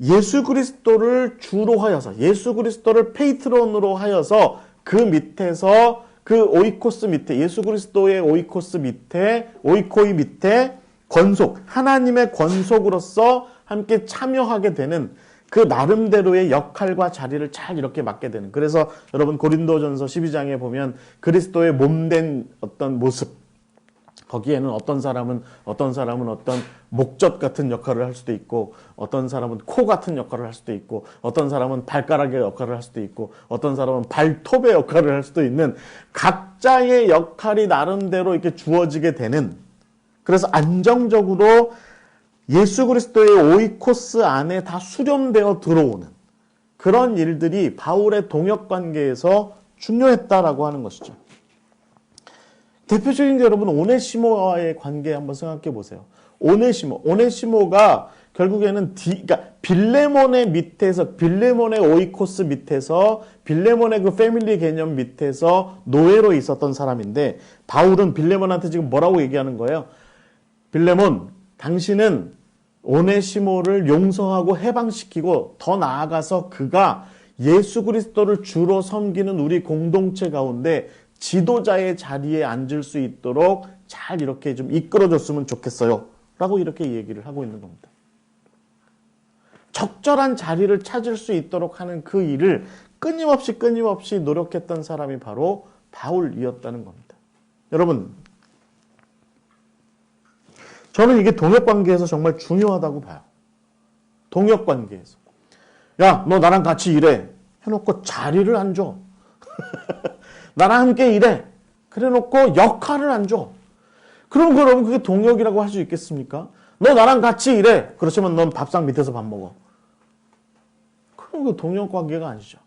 예수 그리스도를 주로 하여서, 예수 그리스도를 페이트론으로 하여서 그 밑에서 그 오이코스 밑에, 예수 그리스도의 오이코스 밑에, 오이코이 밑에 권속, 하나님의 권속으로서 함께 참여하게 되는 그 나름대로의 역할과 자리를 잘 이렇게 맡게 되는. 그래서 여러분 고린도전서 12장에 보면 그리스도의 몸된 어떤 모습, 거기에는 어떤 사람은 어떤 목젖 같은 역할을 할 수도 있고, 어떤 사람은 코 같은 역할을 할 수도 있고, 어떤 사람은 발가락의 역할을 할 수도 있고, 어떤 사람은 발톱의 역할을 할 수도 있는 각자의 역할이 나름대로 이렇게 주어지게 되는, 그래서 안정적으로 예수 그리스도의 오이코스 안에 다 수렴되어 들어오는 그런 일들이 바울의 동역 관계에서 중요했다라고 하는 것이죠. 대표적인 게 여러분 오네시모와의 관계 한번 생각해 보세요. 오네시모가 결국에는 그러니까 빌레몬의 밑에서, 빌레몬의 오이코스 밑에서, 빌레몬의 그 패밀리 개념 밑에서 노예로 있었던 사람인데, 바울은 빌레몬한테 지금 뭐라고 얘기하는 거예요? 빌레몬, 당신은 오네시모를 용서하고 해방시키고 더 나아가서 그가 예수 그리스도를 주로 섬기는 우리 공동체 가운데 지도자의 자리에 앉을 수 있도록 잘 이렇게 좀 이끌어줬으면 좋겠어요. 라고 이렇게 얘기를 하고 있는 겁니다. 적절한 자리를 찾을 수 있도록 하는 그 일을 끊임없이 노력했던 사람이 바로 바울이었다는 겁니다. 여러분, 저는 이게 동역관계에서 정말 중요하다고 봐요. 동역관계에서. 야, 너 나랑 같이 일해. 해놓고 자리를 안 줘. 나랑 함께 일해. 그래놓고 역할을 안 줘. 그럼 그러면 그게 동역이라고 할 수 있겠습니까? 너 나랑 같이 일해. 그렇지만 넌 밥상 밑에서 밥 먹어. 그럼 그 동역관계가 아니죠.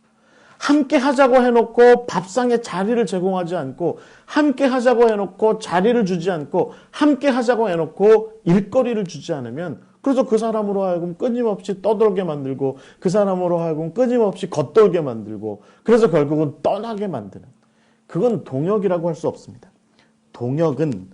함께 하자고 해놓고 밥상에 자리를 제공하지 않고, 함께 하자고 해놓고 자리를 주지 않고, 함께 하자고 해놓고 일거리를 주지 않으면, 그래서 그 사람으로 하여금 끊임없이 떠돌게 만들고, 그 사람으로 하여금 끊임없이 겉돌게 만들고, 그래서 결국은 떠나게 만드는, 그건 동역이라고 할 수 없습니다. 동역은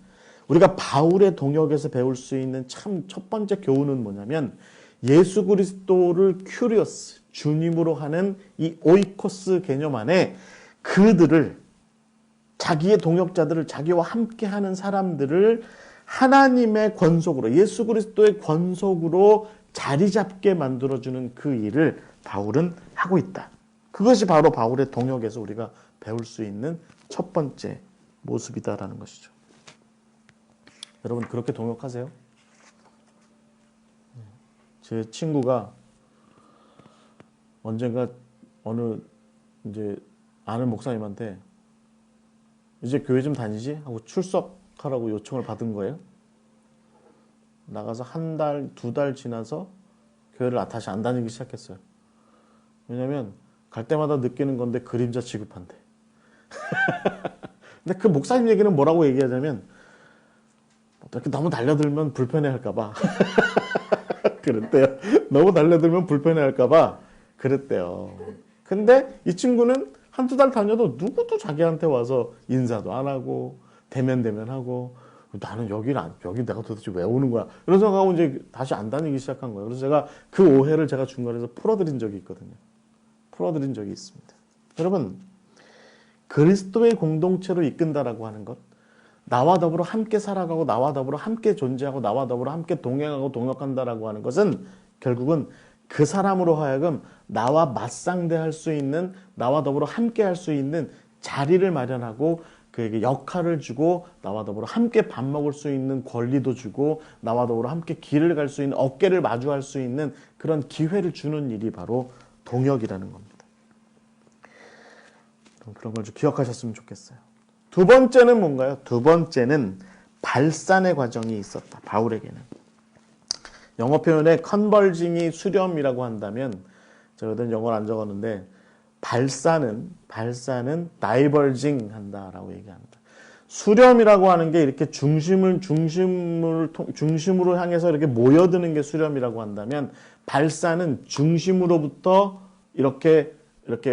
우리가 바울의 동역에서 배울 수 있는 참 첫 번째 교훈은 뭐냐면, 예수 그리스도를 큐리어스, 주님으로 하는 이 오이코스 개념 안에 그들을, 자기의 동역자들을, 자기와 함께하는 사람들을 하나님의 권속으로, 예수 그리스도의 권속으로 자리 잡게 만들어주는 그 일을 바울은 하고 있다. 그것이 바로 바울의 동역에서 우리가 배울 수 있는 첫 번째 모습이다라는 것이죠. 여러분, 그렇게 동역하세요? 제 친구가 언젠가 어느 이제 아는 목사님한테 이제 교회 좀 다니지? 하고 출석하라고 요청을 받은 거예요. 나가서 한 달, 두 달 지나서 교회를 다시 안 다니기 시작했어요. 왜냐면 갈 때마다 느끼는 건데 그림자 취급한대. 근데 그 목사님 얘기는 뭐라고 얘기하자면, 이렇게 너무 달려들면 불편해할까봐. 그랬대요. 너무 달려들면 불편해할까봐 그랬대요. 근데 이 친구는 한두 달 다녀도 누구도 자기한테 와서 인사도 안 하고, 대면하고, 나는 여기 내가 도대체 왜 오는 거야? 이런 생각하고 이제 다시 안 다니기 시작한 거예요. 그래서 제가 그 오해를 제가 중간에서 풀어드린 적이 있거든요. 풀어드린 적이 있습니다. 여러분, 그리스도의 공동체로 이끈다라고 하는 것, 나와 더불어 함께 살아가고 나와 더불어 함께 존재하고 나와 더불어 함께 동행하고 동역한다라고 하는 것은 결국은 그 사람으로 하여금 나와 맞상대할 수 있는, 나와 더불어 함께 할 수 있는 자리를 마련하고 그에게 역할을 주고 나와 더불어 함께 밥 먹을 수 있는 권리도 주고 나와 더불어 함께 길을 갈 수 있는, 어깨를 마주할 수 있는 그런 기회를 주는 일이 바로 동역이라는 겁니다. 그런 걸 좀 기억하셨으면 좋겠어요. 두 번째는 뭔가요? 두 번째는 발산의 과정이 있었다. 바울에게는. 영어 표현에 컨버징이 수렴이라고 한다면, 저희들은 영어를 안 적었는데 발산은 다이버징 한다라고 얘기합니다. 수렴이라고 하는 게 이렇게 중심으로 향해서 이렇게 모여드는 게 수렴이라고 한다면, 발산은 중심으로부터 이렇게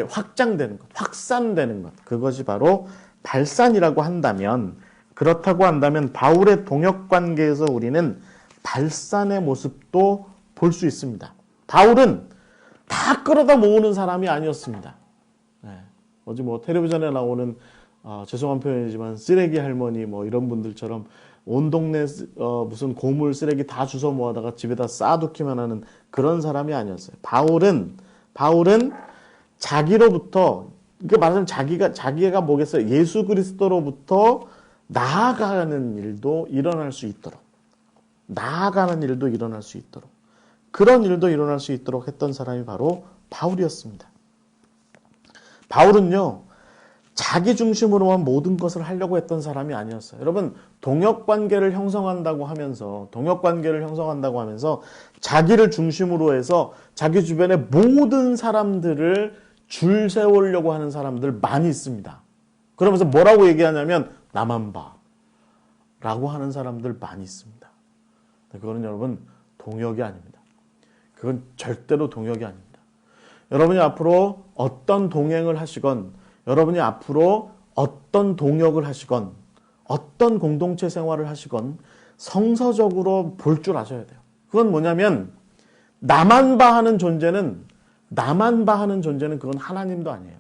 확장되는 것, 확산되는 것, 그것이 바로 발산이라고 한다면, 그렇다고 한다면 바울의 동역 관계에서 우리는 발산의 모습도 볼 수 있습니다. 바울은 다 끌어다 모으는 사람이 아니었습니다. 어제 텔레비전에 나오는 죄송한 표현이지만 쓰레기 할머니 이런 분들처럼 온 동네 무슨 고물 쓰레기 다 주워 모아다가 집에다 쌓아두기만 하는 그런 사람이 아니었어요. 바울은 자기로부터, 그 말하자면 자기가 뭐겠어요? 예수 그리스도로부터 나아가는 일도 일어날 수 있도록, 그런 일도 일어날 수 있도록 했던 사람이 바로 바울이었습니다. 바울은요, 자기 중심으로만 모든 것을 하려고 했던 사람이 아니었어요. 여러분, 동역관계를 형성한다고 하면서 자기를 중심으로 해서 자기 주변의 모든 사람들을 줄 세우려고 하는 사람들 많이 있습니다. 그러면서 뭐라고 얘기하냐면 나만 봐 라고 하는 사람들 많이 있습니다. 그거는 여러분 동역이 아닙니다. 그건 절대로 동역이 아닙니다. 여러분이 앞으로 어떤 동행을 하시건, 여러분이 앞으로 어떤 동역을 하시건, 어떤 공동체 생활을 하시건 성서적으로 볼 줄 아셔야 돼요. 그건 뭐냐면 나만 봐 하는 존재는 그건 하나님도 아니에요.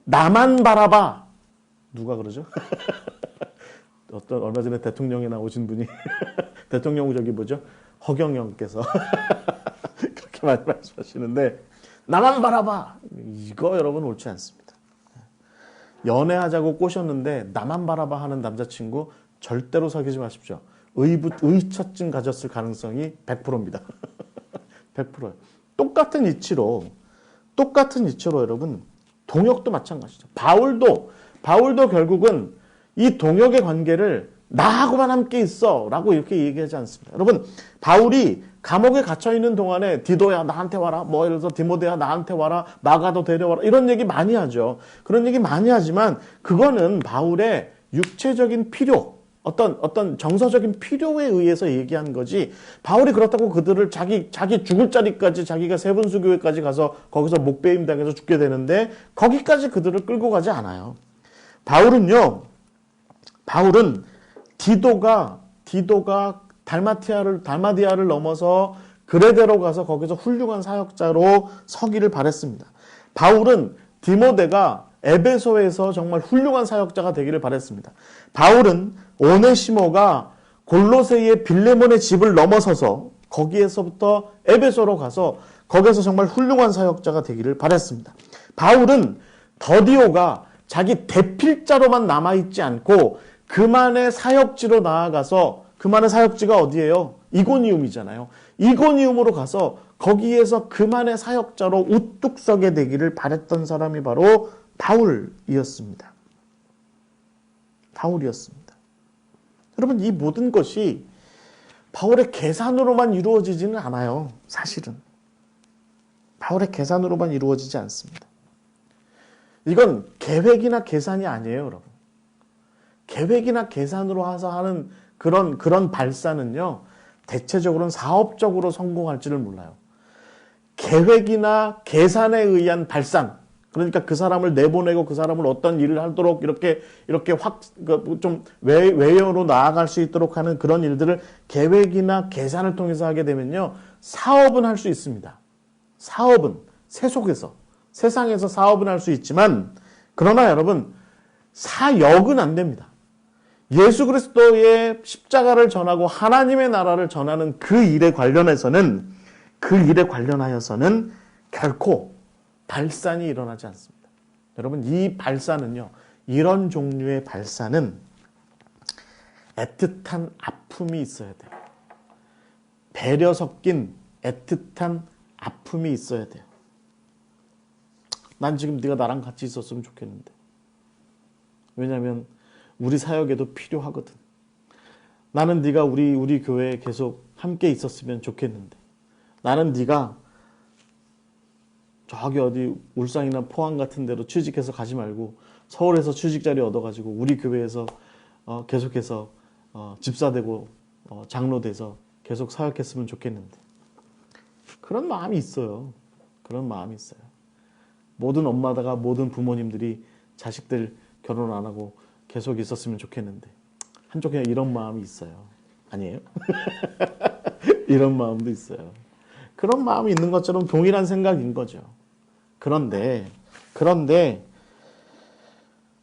나만 바라봐. 누가 그러죠? 얼마 전에 대통령에 나오신 분이 대통령 허경영께서 그렇게 많이 말씀하시는데, 나만 바라봐. 이거 여러분 옳지 않습니다. 연애하자고 꼬셨는데 나만 바라봐 하는 남자친구 절대로 사귀지 마십시오. 의처증 가졌을 가능성이 100%입니다. 100%예요. 똑같은 이치로 여러분 동역도 마찬가지죠. 바울도 결국은 이 동역의 관계를 나하고만 함께 있어 라고 이렇게 얘기하지 않습니다. 여러분, 바울이 감옥에 갇혀있는 동안에 디도야 나한테 와라, 이래서 디모데야 나한테 와라, 마가도 데려와라, 이런 얘기 많이 하죠. 그런 얘기 많이 하지만 그거는 바울의 육체적인 필요, 어떤 정서적인 필요에 의해서 얘기한 거지, 바울이 그렇다고 그들을 자기 죽을 자리까지, 자기가 세분수교회까지 가서 거기서 목베임 당해서 죽게 되는데 거기까지 그들을 끌고 가지 않아요. 바울은 디도가 달마디아를 넘어서 그레데로 가서 거기서 훌륭한 사역자로 서기를 바랬습니다. 바울은 디모데가 에베소에서 정말 훌륭한 사역자가 되기를 바랬습니다. 바울은 오네시모가 골로새의 빌레몬의 집을 넘어서서 거기에서부터 에베소로 가서 거기서 정말 훌륭한 사역자가 되기를 바랬습니다. 바울은 더디오가 자기 대필자로만 남아있지 않고 그만의 사역지로 나아가서, 그만의 사역지가 어디예요? 이고니움이잖아요. 이고니움으로 가서 거기에서 그만의 사역자로 우뚝 서게 되기를 바랬던 사람이 바로 바울이었습니다. 여러분, 이 모든 것이 바울의 계산으로만 이루어지지는 않아요. 사실은 바울의 계산으로만 이루어지지 않습니다. 이건 계획이나 계산이 아니에요, 여러분. 계획이나 계산으로 해서 하는 그런 발산은요, 대체적으로는 사업적으로 성공할지를 몰라요. 계획이나 계산에 의한 발산, 그러니까 그 사람을 내보내고 그 사람을 어떤 일을 하도록 이렇게 좀 외형으로 나아갈 수 있도록 하는 그런 일들을 계획이나 계산을 통해서 하게 되면요, 사업은 할 수 있습니다. 사업은 세속에서, 세상에서 사업은 할 수 있지만 그러나 여러분 사역은 안 됩니다. 예수 그리스도의 십자가를 전하고 하나님의 나라를 전하는 그 일에 관련해서는 결코 발산이 일어나지 않습니다. 여러분 이 발산은요. 이런 종류의 발산은 애틋한 아픔이 있어야 돼요. 배려 섞인 애틋한 아픔이 있어야 돼요. 난 지금 네가 나랑 같이 있었으면 좋겠는데. 왜냐하면 우리 사역에도 필요하거든. 나는 네가 우리 교회에 계속 함께 있었으면 좋겠는데. 나는 네가 저기 어디 울산이나 포항 같은 데로 취직해서 가지 말고 서울에서 취직 자리 얻어가지고 우리 교회에서 계속해서 집사되고 장로돼서 계속 사역했으면 좋겠는데. 그런 마음이 있어요. 그런 마음이 있어요. 모든 엄마다가 모든 부모님들이 자식들 결혼 안 하고 계속 있었으면 좋겠는데 한쪽에 이런 마음이 있어요. 아니에요? 이런 마음도 있어요. 그런 마음이 있는 것처럼 동일한 생각인 거죠. 그런데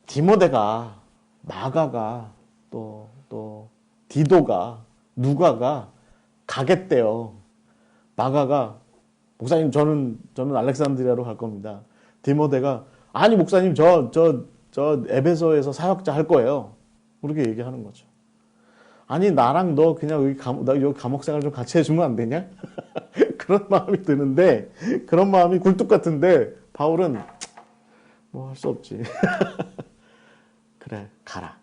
디모데가 마가가 또 디도가 누가가 가겠대요. 마가가 목사님 저는 알렉산드리아로 갈 겁니다. 디모데가 아니 목사님 저 에베소에서 사역자 할 거예요. 그렇게 얘기하는 거죠. 아니 나랑 너 그냥 여기 감옥 생활 좀 같이 해주면 안 되냐? 그런 마음이 드는데 그런 마음이 굴뚝 같은데 바울은 뭐 할 수 없지. 그래 가라.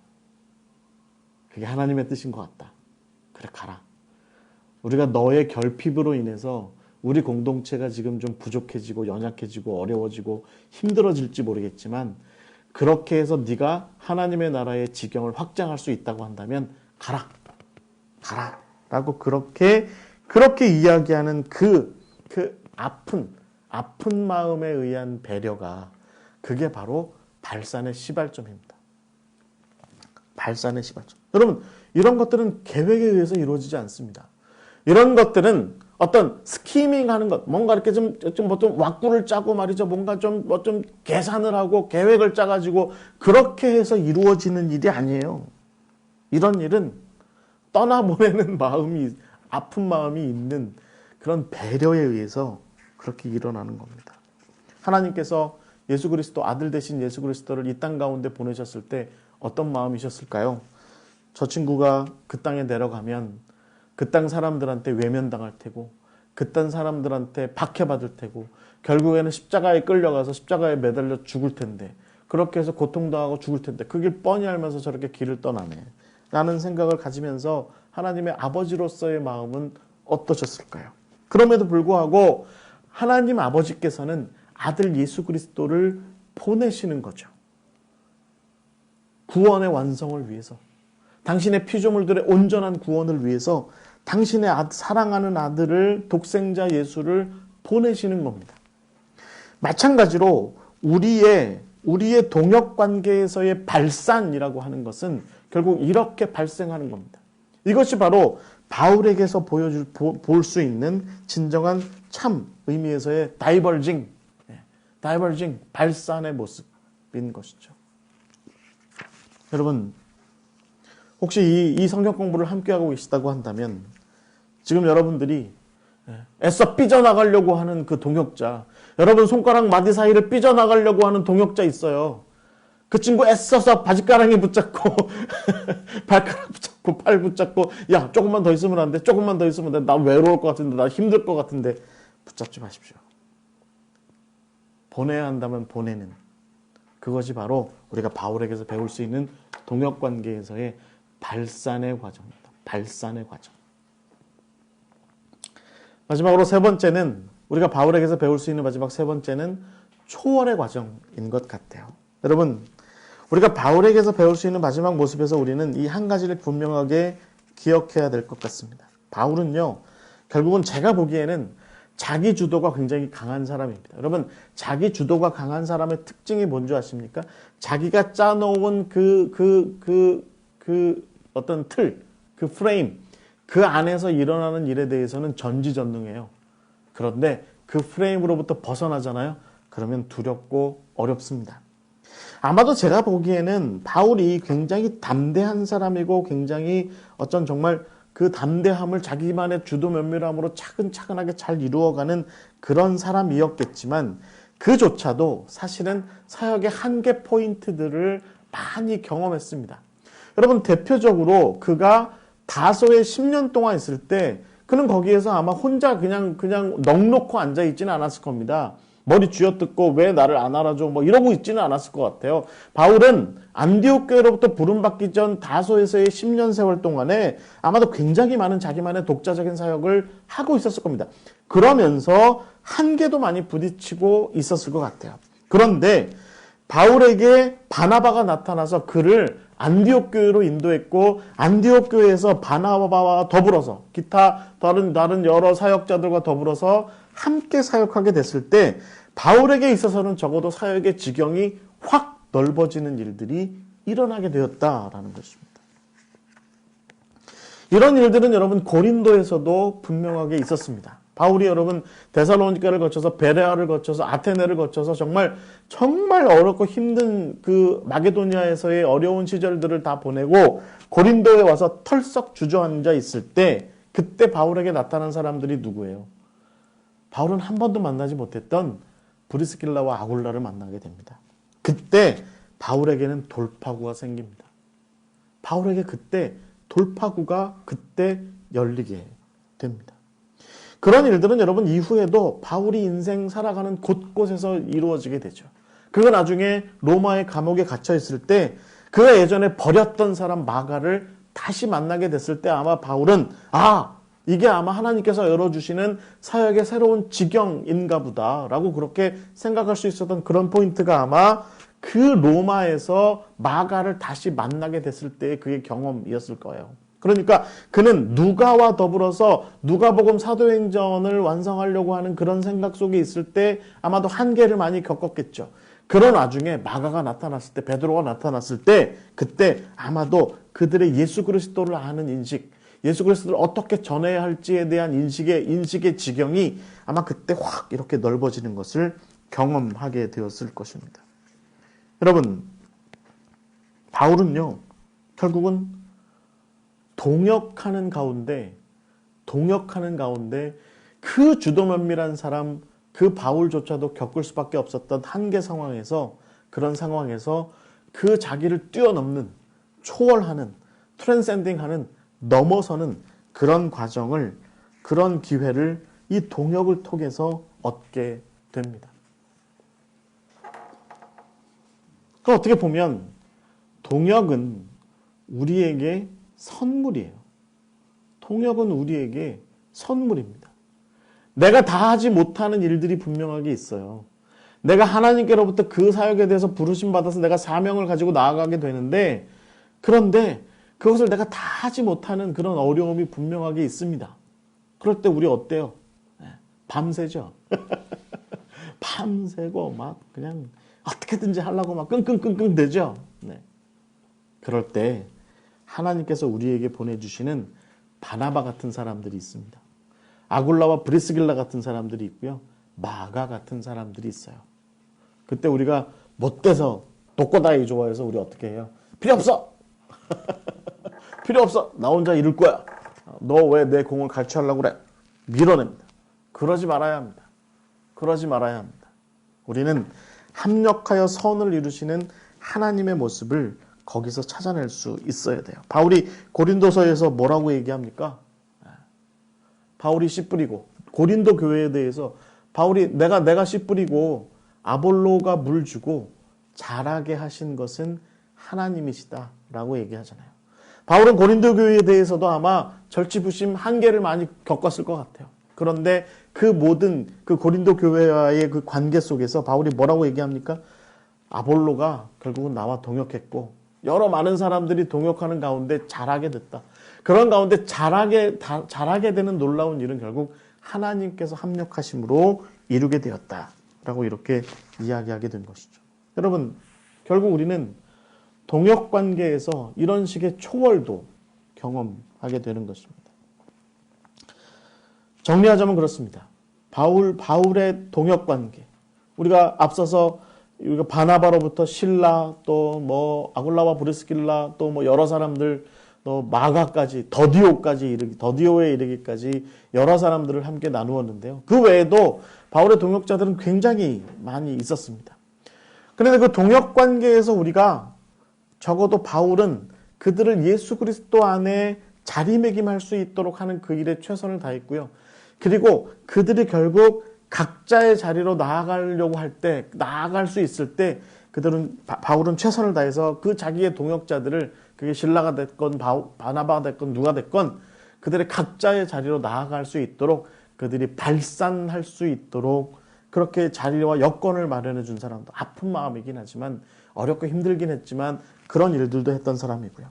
그게 하나님의 뜻인 것 같다. 그래 가라. 우리가 너의 결핍으로 인해서 우리 공동체가 지금 좀 부족해지고 연약해지고 어려워지고 힘들어질지 모르겠지만 그렇게 해서 네가 하나님의 나라의 지경을 확장할 수 있다고 한다면 가라 라고 그렇게 이야기하는 그 아픈 마음에 의한 배려가 그게 바로 발산의 시발점입니다. 발산의 시발점. 여러분 이런 것들은 계획에 의해서 이루어지지 않습니다. 이런 것들은 어떤 스키밍하는 것, 뭔가 이렇게 좀 왁구를 짜고 말이죠. 뭔가 좀 계산을 하고 계획을 짜가지고 그렇게 해서 이루어지는 일이 아니에요. 이런 일은 떠나보내는 마음이, 아픈 마음이 있는 그런 배려에 의해서 그렇게 일어나는 겁니다. 하나님께서 예수 그리스도 아들 되신 예수 그리스도를 이 땅 가운데 보내셨을 때 어떤 마음이셨을까요? 저 친구가 그 땅에 내려가면 그 땅 사람들한테 외면당할 테고 그 땅 사람들한테 박해받을 테고 결국에는 십자가에 끌려가서 십자가에 매달려 죽을 텐데 그렇게 해서 고통당하고 죽을 텐데 그 길 뻔히 알면서 저렇게 길을 떠나네 라는 생각을 가지면서 하나님의 아버지로서의 마음은 어떠셨을까요? 그럼에도 불구하고 하나님 아버지께서는 아들 예수 그리스도를 보내시는 거죠. 구원의 완성을 위해서 당신의 피조물들의 온전한 구원을 위해서 당신의 사랑하는 아들을 독생자 예수를 보내시는 겁니다. 마찬가지로 우리의 동역관계에서의 발산이라고 하는 것은 결국 이렇게 발생하는 겁니다. 이것이 바로 바울에게서 볼 수 있는 진정한 참 의미에서의 다이버징, 발산의 모습인 것이죠. 여러분 혹시 이 성경 공부를 함께하고 계시다고 한다면 지금 여러분들이 애써 삐져나가려고 하는 그 동역자, 여러분 손가락 마디 사이를 삐져나가려고 하는 동역자 있어요. 그 친구 애써서 바지가랑이 붙잡고 발가락 붙잡고 팔 붙잡고 야 조금만 더 있으면 안 돼? 조금만 더 있으면 안 돼? 나 외로울 것 같은데 나 힘들 것 같은데 붙잡지 마십시오. 보내야 한다면 보내는 그것이 바로 우리가 바울에게서 배울 수 있는 동역관계에서의 발산의 과정입니다. 발산의 과정. 마지막으로 세 번째는 우리가 바울에게서 배울 수 있는 마지막 세 번째는 초월의 과정인 것 같아요. 여러분 우리가 바울에게서 배울 수 있는 마지막 모습에서 우리는 이 한 가지를 분명하게 기억해야 될 것 같습니다. 바울은요 결국은 제가 보기에는 자기 주도가 굉장히 강한 사람입니다. 여러분 자기 주도가 강한 사람의 특징이 뭔지 아십니까? 자기가 짜놓은 그 어떤 틀, 그 프레임, 그 안에서 일어나는 일에 대해서는 전지전능해요. 그런데 그 프레임으로부터 벗어나잖아요. 그러면 두렵고 어렵습니다. 아마도 제가 보기에는 바울이 굉장히 담대한 사람이고 굉장히 어쩐 정말 그 담대함을 자기만의 주도 면밀함으로 차근차근하게 잘 이루어가는 그런 사람이었겠지만 그조차도 사실은 사역의 한계 포인트들을 많이 경험했습니다. 여러분 대표적으로 그가 다소에 10년 동안 있을 때 그는 거기에서 아마 혼자 그냥 넋놓고 앉아있지는 않았을 겁니다. 머리 쥐어뜯고 왜 나를 안 알아줘 뭐 이러고 있지는 않았을 것 같아요. 바울은 안디옥 교회로부터 부름받기 전 다소에서의 10년 세월 동안에 아마도 굉장히 많은 자기만의 독자적인 사역을 하고 있었을 겁니다. 그러면서 한계도 많이 부딪히고 있었을 것 같아요. 그런데 바울에게 바나바가 나타나서 그를 안디옥 교회로 인도했고 안디옥 교회에서 바나바와 더불어서 기타 다른 여러 사역자들과 더불어서 함께 사역하게 됐을 때 바울에게 있어서는 적어도 사역의 지경이 확 넓어지는 일들이 일어나게 되었다라는 것입니다. 이런 일들은 여러분 고린도에서도 분명하게 있었습니다. 바울이 여러분 데살로니가를 거쳐서 베레아를 거쳐서 아테네를 거쳐서 정말 어렵고 힘든 그 마게도니아에서의 어려운 시절들을 다 보내고 고린도에 와서 털썩 주저앉아 있을 때 그때 바울에게 나타난 사람들이 누구예요? 바울은 한 번도 만나지 못했던 브리스길라와 아굴라를 만나게 됩니다. 그때 바울에게는 돌파구가 생깁니다. 바울에게 그때 돌파구가 그때 열리게 됩니다. 그런 일들은 여러분 이후에도 바울이 인생 살아가는 곳곳에서 이루어지게 되죠. 그가 나중에 로마의 감옥에 갇혀 있을 때 그가 예전에 버렸던 사람 마가를 다시 만나게 됐을 때 아마 바울은 이게 아마 하나님께서 열어주시는 사역의 새로운 지경인가 보다라고 그렇게 생각할 수 있었던 그런 포인트가 아마 그 로마에서 마가를 다시 만나게 됐을 때의 그의 경험이었을 거예요. 그러니까 그는 누가와 더불어서 누가복음 사도행전을 완성하려고 하는 그런 생각 속에 있을 때 아마도 한계를 많이 겪었겠죠. 그런 와중에 마가가 나타났을 때, 베드로가 나타났을 때 그때 아마도 그들의 예수 그리스도를 아는 인식, 예수 그리스도를 어떻게 전해야 할지에 대한 인식의 지경이 아마 그때 확 이렇게 넓어지는 것을 경험하게 되었을 것입니다. 여러분, 바울은요, 결국은 동역하는 가운데 그 주도 면밀한 사람, 그 바울조차도 겪을 수밖에 없었던 한계 상황에서 그런 상황에서 그 자기를 뛰어넘는, 초월하는, 트랜센딩하는, 넘어서는 그런 과정을, 그런 기회를 이 동역을 통해서 얻게 됩니다. 그러니까 어떻게 보면 동역은 우리에게 선물이에요. 동역은 우리에게 선물입니다. 내가 다 하지 못하는 일들이 분명하게 있어요. 내가 하나님께로부터 그 사역에 대해서 부르심 받아서 내가 사명을 가지고 나아가게 되는데 그런데 그것을 내가 다 하지 못하는 그런 어려움이 분명하게 있습니다. 그럴 때 우리 어때요? 밤새죠. 밤새고 막 그냥 어떻게든지 하려고 막 끙끙끙끙 대죠. 그럴 때 하나님께서 우리에게 보내주시는 바나바 같은 사람들이 있습니다. 아굴라와 브리스길라 같은 사람들이 있고요. 마가 같은 사람들이 있어요. 그때 우리가 못돼서 독고다이 좋아해서 우리 어떻게 해요? 필요 없어! 필요 없어! 나 혼자 이룰 거야. 너 왜 내 공을 갈취하려고 그래? 밀어냅니다. 그러지 말아야 합니다. 그러지 말아야 합니다. 우리는 합력하여 선을 이루시는 하나님의 모습을 거기서 찾아낼 수 있어야 돼요. 바울이 고린도서에서 뭐라고 얘기합니까? 바울이 씨 뿌리고 고린도 교회에 대해서 바울이 내가 씨 뿌리고 아볼로가 물 주고 자라게 하신 것은 하나님이시다라고 얘기하잖아요. 바울은 고린도 교회에 대해서도 아마 절치부심 한계를 많이 겪었을 것 같아요. 그런데 그 모든 그 고린도 교회와의 그 관계 속에서 바울이 뭐라고 얘기합니까? 아볼로가 결국은 나와 동역했고 여러 많은 사람들이 동역하는 가운데 자라게 됐다. 그런 가운데 자라게 되는 놀라운 일은 결국 하나님께서 합력하심으로 이루게 되었다라고 이렇게 이야기하게 된 것이죠. 여러분, 결국 우리는 동역 관계에서 이런 식의 초월도 경험하게 되는 것입니다. 정리하자면 그렇습니다. 바울의 동역 관계, 우리가 앞서서 우리가 바나바로부터 실라, 또 뭐 아굴라와 브리스길라, 또 뭐 여러 사람들, 또 마가까지, 더디오에 이르기까지 여러 사람들을 함께 나누었는데요. 그 외에도 바울의 동역자들은 굉장히 많이 있었습니다. 그런데 그 동역 관계에서 우리가 적어도 바울은 그들을 예수 그리스도 안에 자리매김할 수 있도록 하는 그 일에 최선을 다했고요. 그리고 그들이 결국 각자의 자리로 나아가려고 할 때, 나아갈 수 있을 때 바울은 최선을 다해서 그 자기의 동역자들을, 그게 실라가 됐건 바나바가 됐건 누가 됐건 그들의 각자의 자리로 나아갈 수 있도록, 그들이 발산할 수 있도록 그렇게 자리와 여건을 마련해 준 사람도, 아픈 마음이긴 하지만 어렵고 힘들긴 했지만 그런 일들도 했던 사람이고요.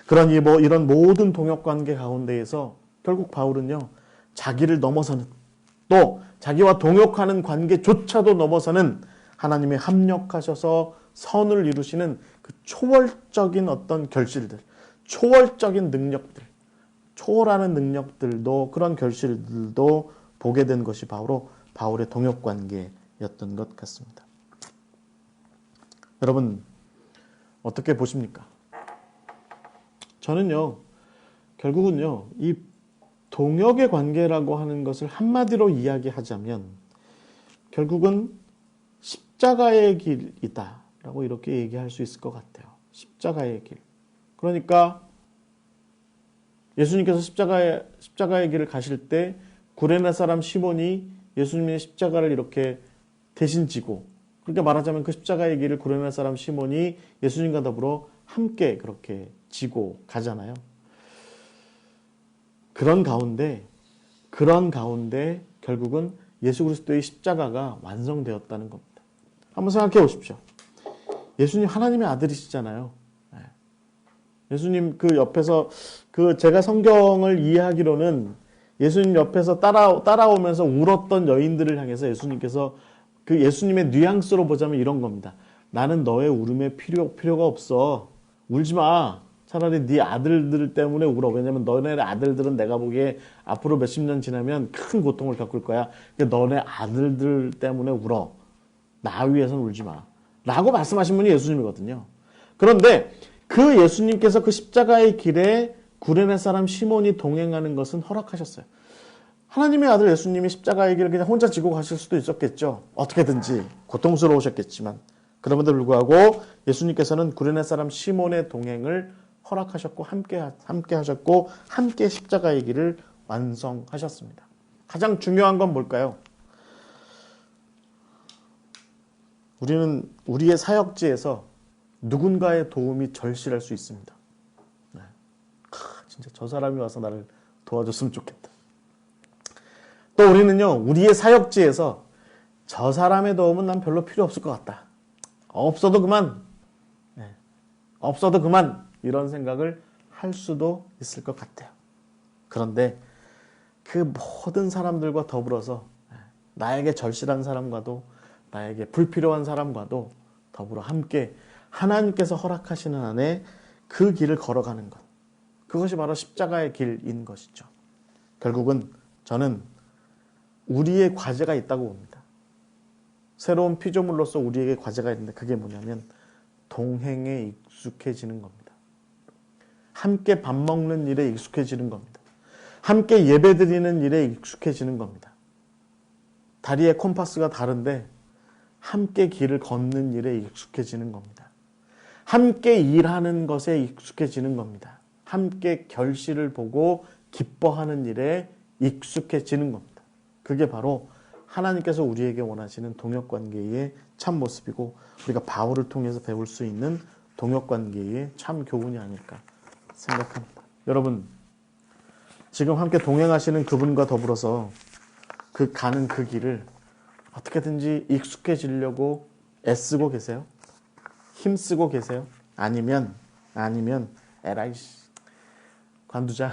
그러니 이런 모든 동역 관계 가운데에서 결국 바울은요, 자기를 넘어서는, 또 자기와 동역하는 관계조차도 넘어서는 하나님의 합력하셔서 선을 이루시는 그 초월적인 어떤 결실들, 초월적인 능력들, 초월하는 능력들도, 그런 결실들도 보게 된 것이 바로 바울의 동역 관계였던 것 같습니다. 여러분 어떻게 보십니까? 저는요, 결국은요, 이 동역의 관계라고 하는 것을 한마디로 이야기하자면 결국은 십자가의 길이다 라고 이렇게 얘기할 수 있을 것 같아요. 십자가의 길. 그러니까 예수님께서 십자가의 길을 가실 때 구레네 사람 시몬이 예수님의 십자가를 이렇게 대신 지고, 그렇게 말하자면 그 십자가의 길을 구레네 사람 시몬이 예수님과 더불어 함께 그렇게 지고 가잖아요. 그런 가운데 결국은 예수 그리스도의 십자가가 완성되었다는 겁니다. 한번 생각해 보십시오. 예수님 하나님의 아들이시잖아요. 예수님 그 옆에서, 제가 성경을 이해하기로는 예수님 옆에서 따라오면서 울었던 여인들을 향해서 예수님께서, 그 예수님의 뉘앙스로 보자면 이런 겁니다. 나는 너의 울음에 필요가 없어. 울지 마. 차라리 네 아들들 때문에 울어. 왜냐면 너네 아들들은 내가 보기에 앞으로 몇십 년 지나면 큰 고통을 겪을 거야. 그러니까 너네 아들들 때문에 울어. 나 위해서는 울지 마. 라고 말씀하신 분이 예수님이거든요. 그런데 그 예수님께서 그 십자가의 길에 구레네 사람 시몬이 동행하는 것은 허락하셨어요. 하나님의 아들 예수님이 십자가의 길을 그냥 혼자 지고 가실 수도 있었겠죠. 어떻게든지 고통스러우셨겠지만, 그럼에도 불구하고 예수님께서는 구레네 사람 시몬의 동행을 허락하셨고 함께 하셨고 함께 십자가의 길을 완성하셨습니다. 가장 중요한 건 뭘까요? 우리는 우리의 사역지에서 누군가의 도움이 절실할 수 있습니다. 네. 진짜 저 사람이 와서 나를 도와줬으면 좋겠다. 또 우리는요, 우리의 사역지에서 저 사람의 도움은 난 별로 필요 없을 것 같다. 없어도 그만. 네. 없어도 그만. 이런 생각을 할 수도 있을 것 같아요. 그런데 그 모든 사람들과 더불어서 나에게 절실한 사람과도, 나에게 불필요한 사람과도 더불어 함께 하나님께서 허락하시는 안에 그 길을 걸어가는 것, 그것이 바로 십자가의 길인 것이죠. 결국은 저는 우리의 과제가 있다고 봅니다. 새로운 피조물로서 우리에게 과제가 있는데, 그게 뭐냐면 동행에 익숙해지는 겁니다. 함께 밥 먹는 일에 익숙해지는 겁니다. 함께 예배드리는 일에 익숙해지는 겁니다. 다리의 콤파스가 다른데 함께 길을 걷는 일에 익숙해지는 겁니다. 함께 일하는 것에 익숙해지는 겁니다. 함께 결실을 보고 기뻐하는 일에 익숙해지는 겁니다. 그게 바로 하나님께서 우리에게 원하시는 동역관계의 참 모습이고, 우리가 바울을 통해서 배울 수 있는 동역관계의 참 교훈이 아닐까 생각합니다. 여러분, 지금 함께 동행하시는 그분과 더불어서 가는 그 길을 어떻게든지 익숙해지려고 애쓰고 계세요? 힘쓰고 계세요? 아니면 에라이씨 관두자.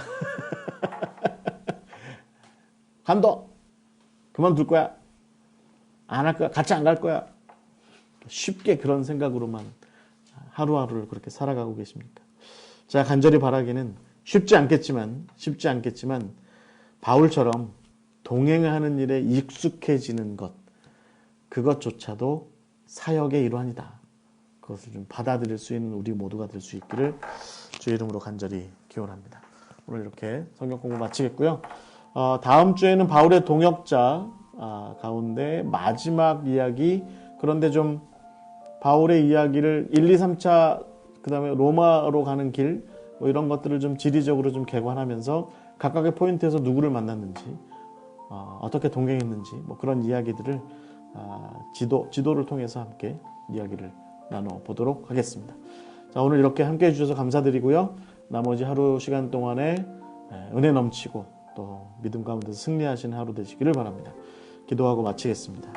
관둬. 그만둘 거야. 안 할 거야. 같이 안 갈 거야. 쉽게 그런 생각으로만 하루하루를 그렇게 살아가고 계십니까? 자, 간절히 바라기는 쉽지 않겠지만 바울처럼 동행하는 일에 익숙해지는 것, 그것조차도 사역의 일환이다. 그것을 좀 받아들일 수 있는 우리 모두가 될 수 있기를 주의 이름으로 간절히 기원합니다. 오늘 이렇게 성경 공부 마치겠고요. 다음 주에는 바울의 동역자 가운데 마지막 이야기, 그런데 좀 바울의 이야기를 1, 2, 3차 그 다음에 로마로 가는 길 뭐 이런 것들을 좀 지리적으로 좀 개관하면서 각각의 포인트에서 누구를 만났는지 어떻게 동행했는지 뭐 그런 이야기들을 지도를 통해서 함께 이야기를 나눠보도록 하겠습니다. 자, 오늘 이렇게 함께 해주셔서 감사드리고요. 나머지 하루 시간 동안에 은혜 넘치고 또 믿음 가운데서 승리하시는 하루 되시기를 바랍니다. 기도하고 마치겠습니다.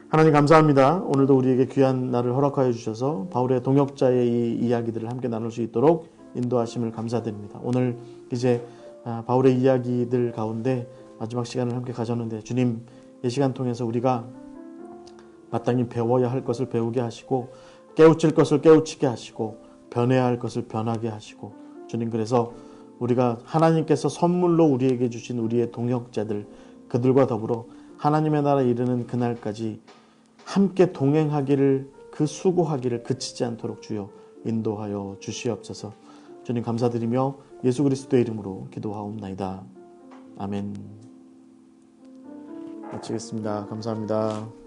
하나님 감사합니다. 오늘도 우리에게 귀한 날을 허락하여 주셔서 바울의 동역자의 이 이야기들을 함께 나눌 수 있도록 인도하심을 감사드립니다. 오늘 이제 바울의 이야기들 가운데 마지막 시간을 함께 가졌는데 주님, 이 시간 통해서 우리가 마땅히 배워야 할 것을 배우게 하시고 깨우칠 것을 깨우치게 하시고 변해야 할 것을 변하게 하시고 주님, 그래서 우리가 하나님께서 선물로 우리에게 주신 우리의 동역자들, 그들과 더불어 하나님의 나라에 이르는 그날까지 함께 동행하기를, 그 수고하기를 그치지 않도록 주여 인도하여 주시옵소서. 주님 감사드리며 예수 그리스도의 이름으로 기도하옵나이다. 아멘. 마치겠습니다. 감사합니다.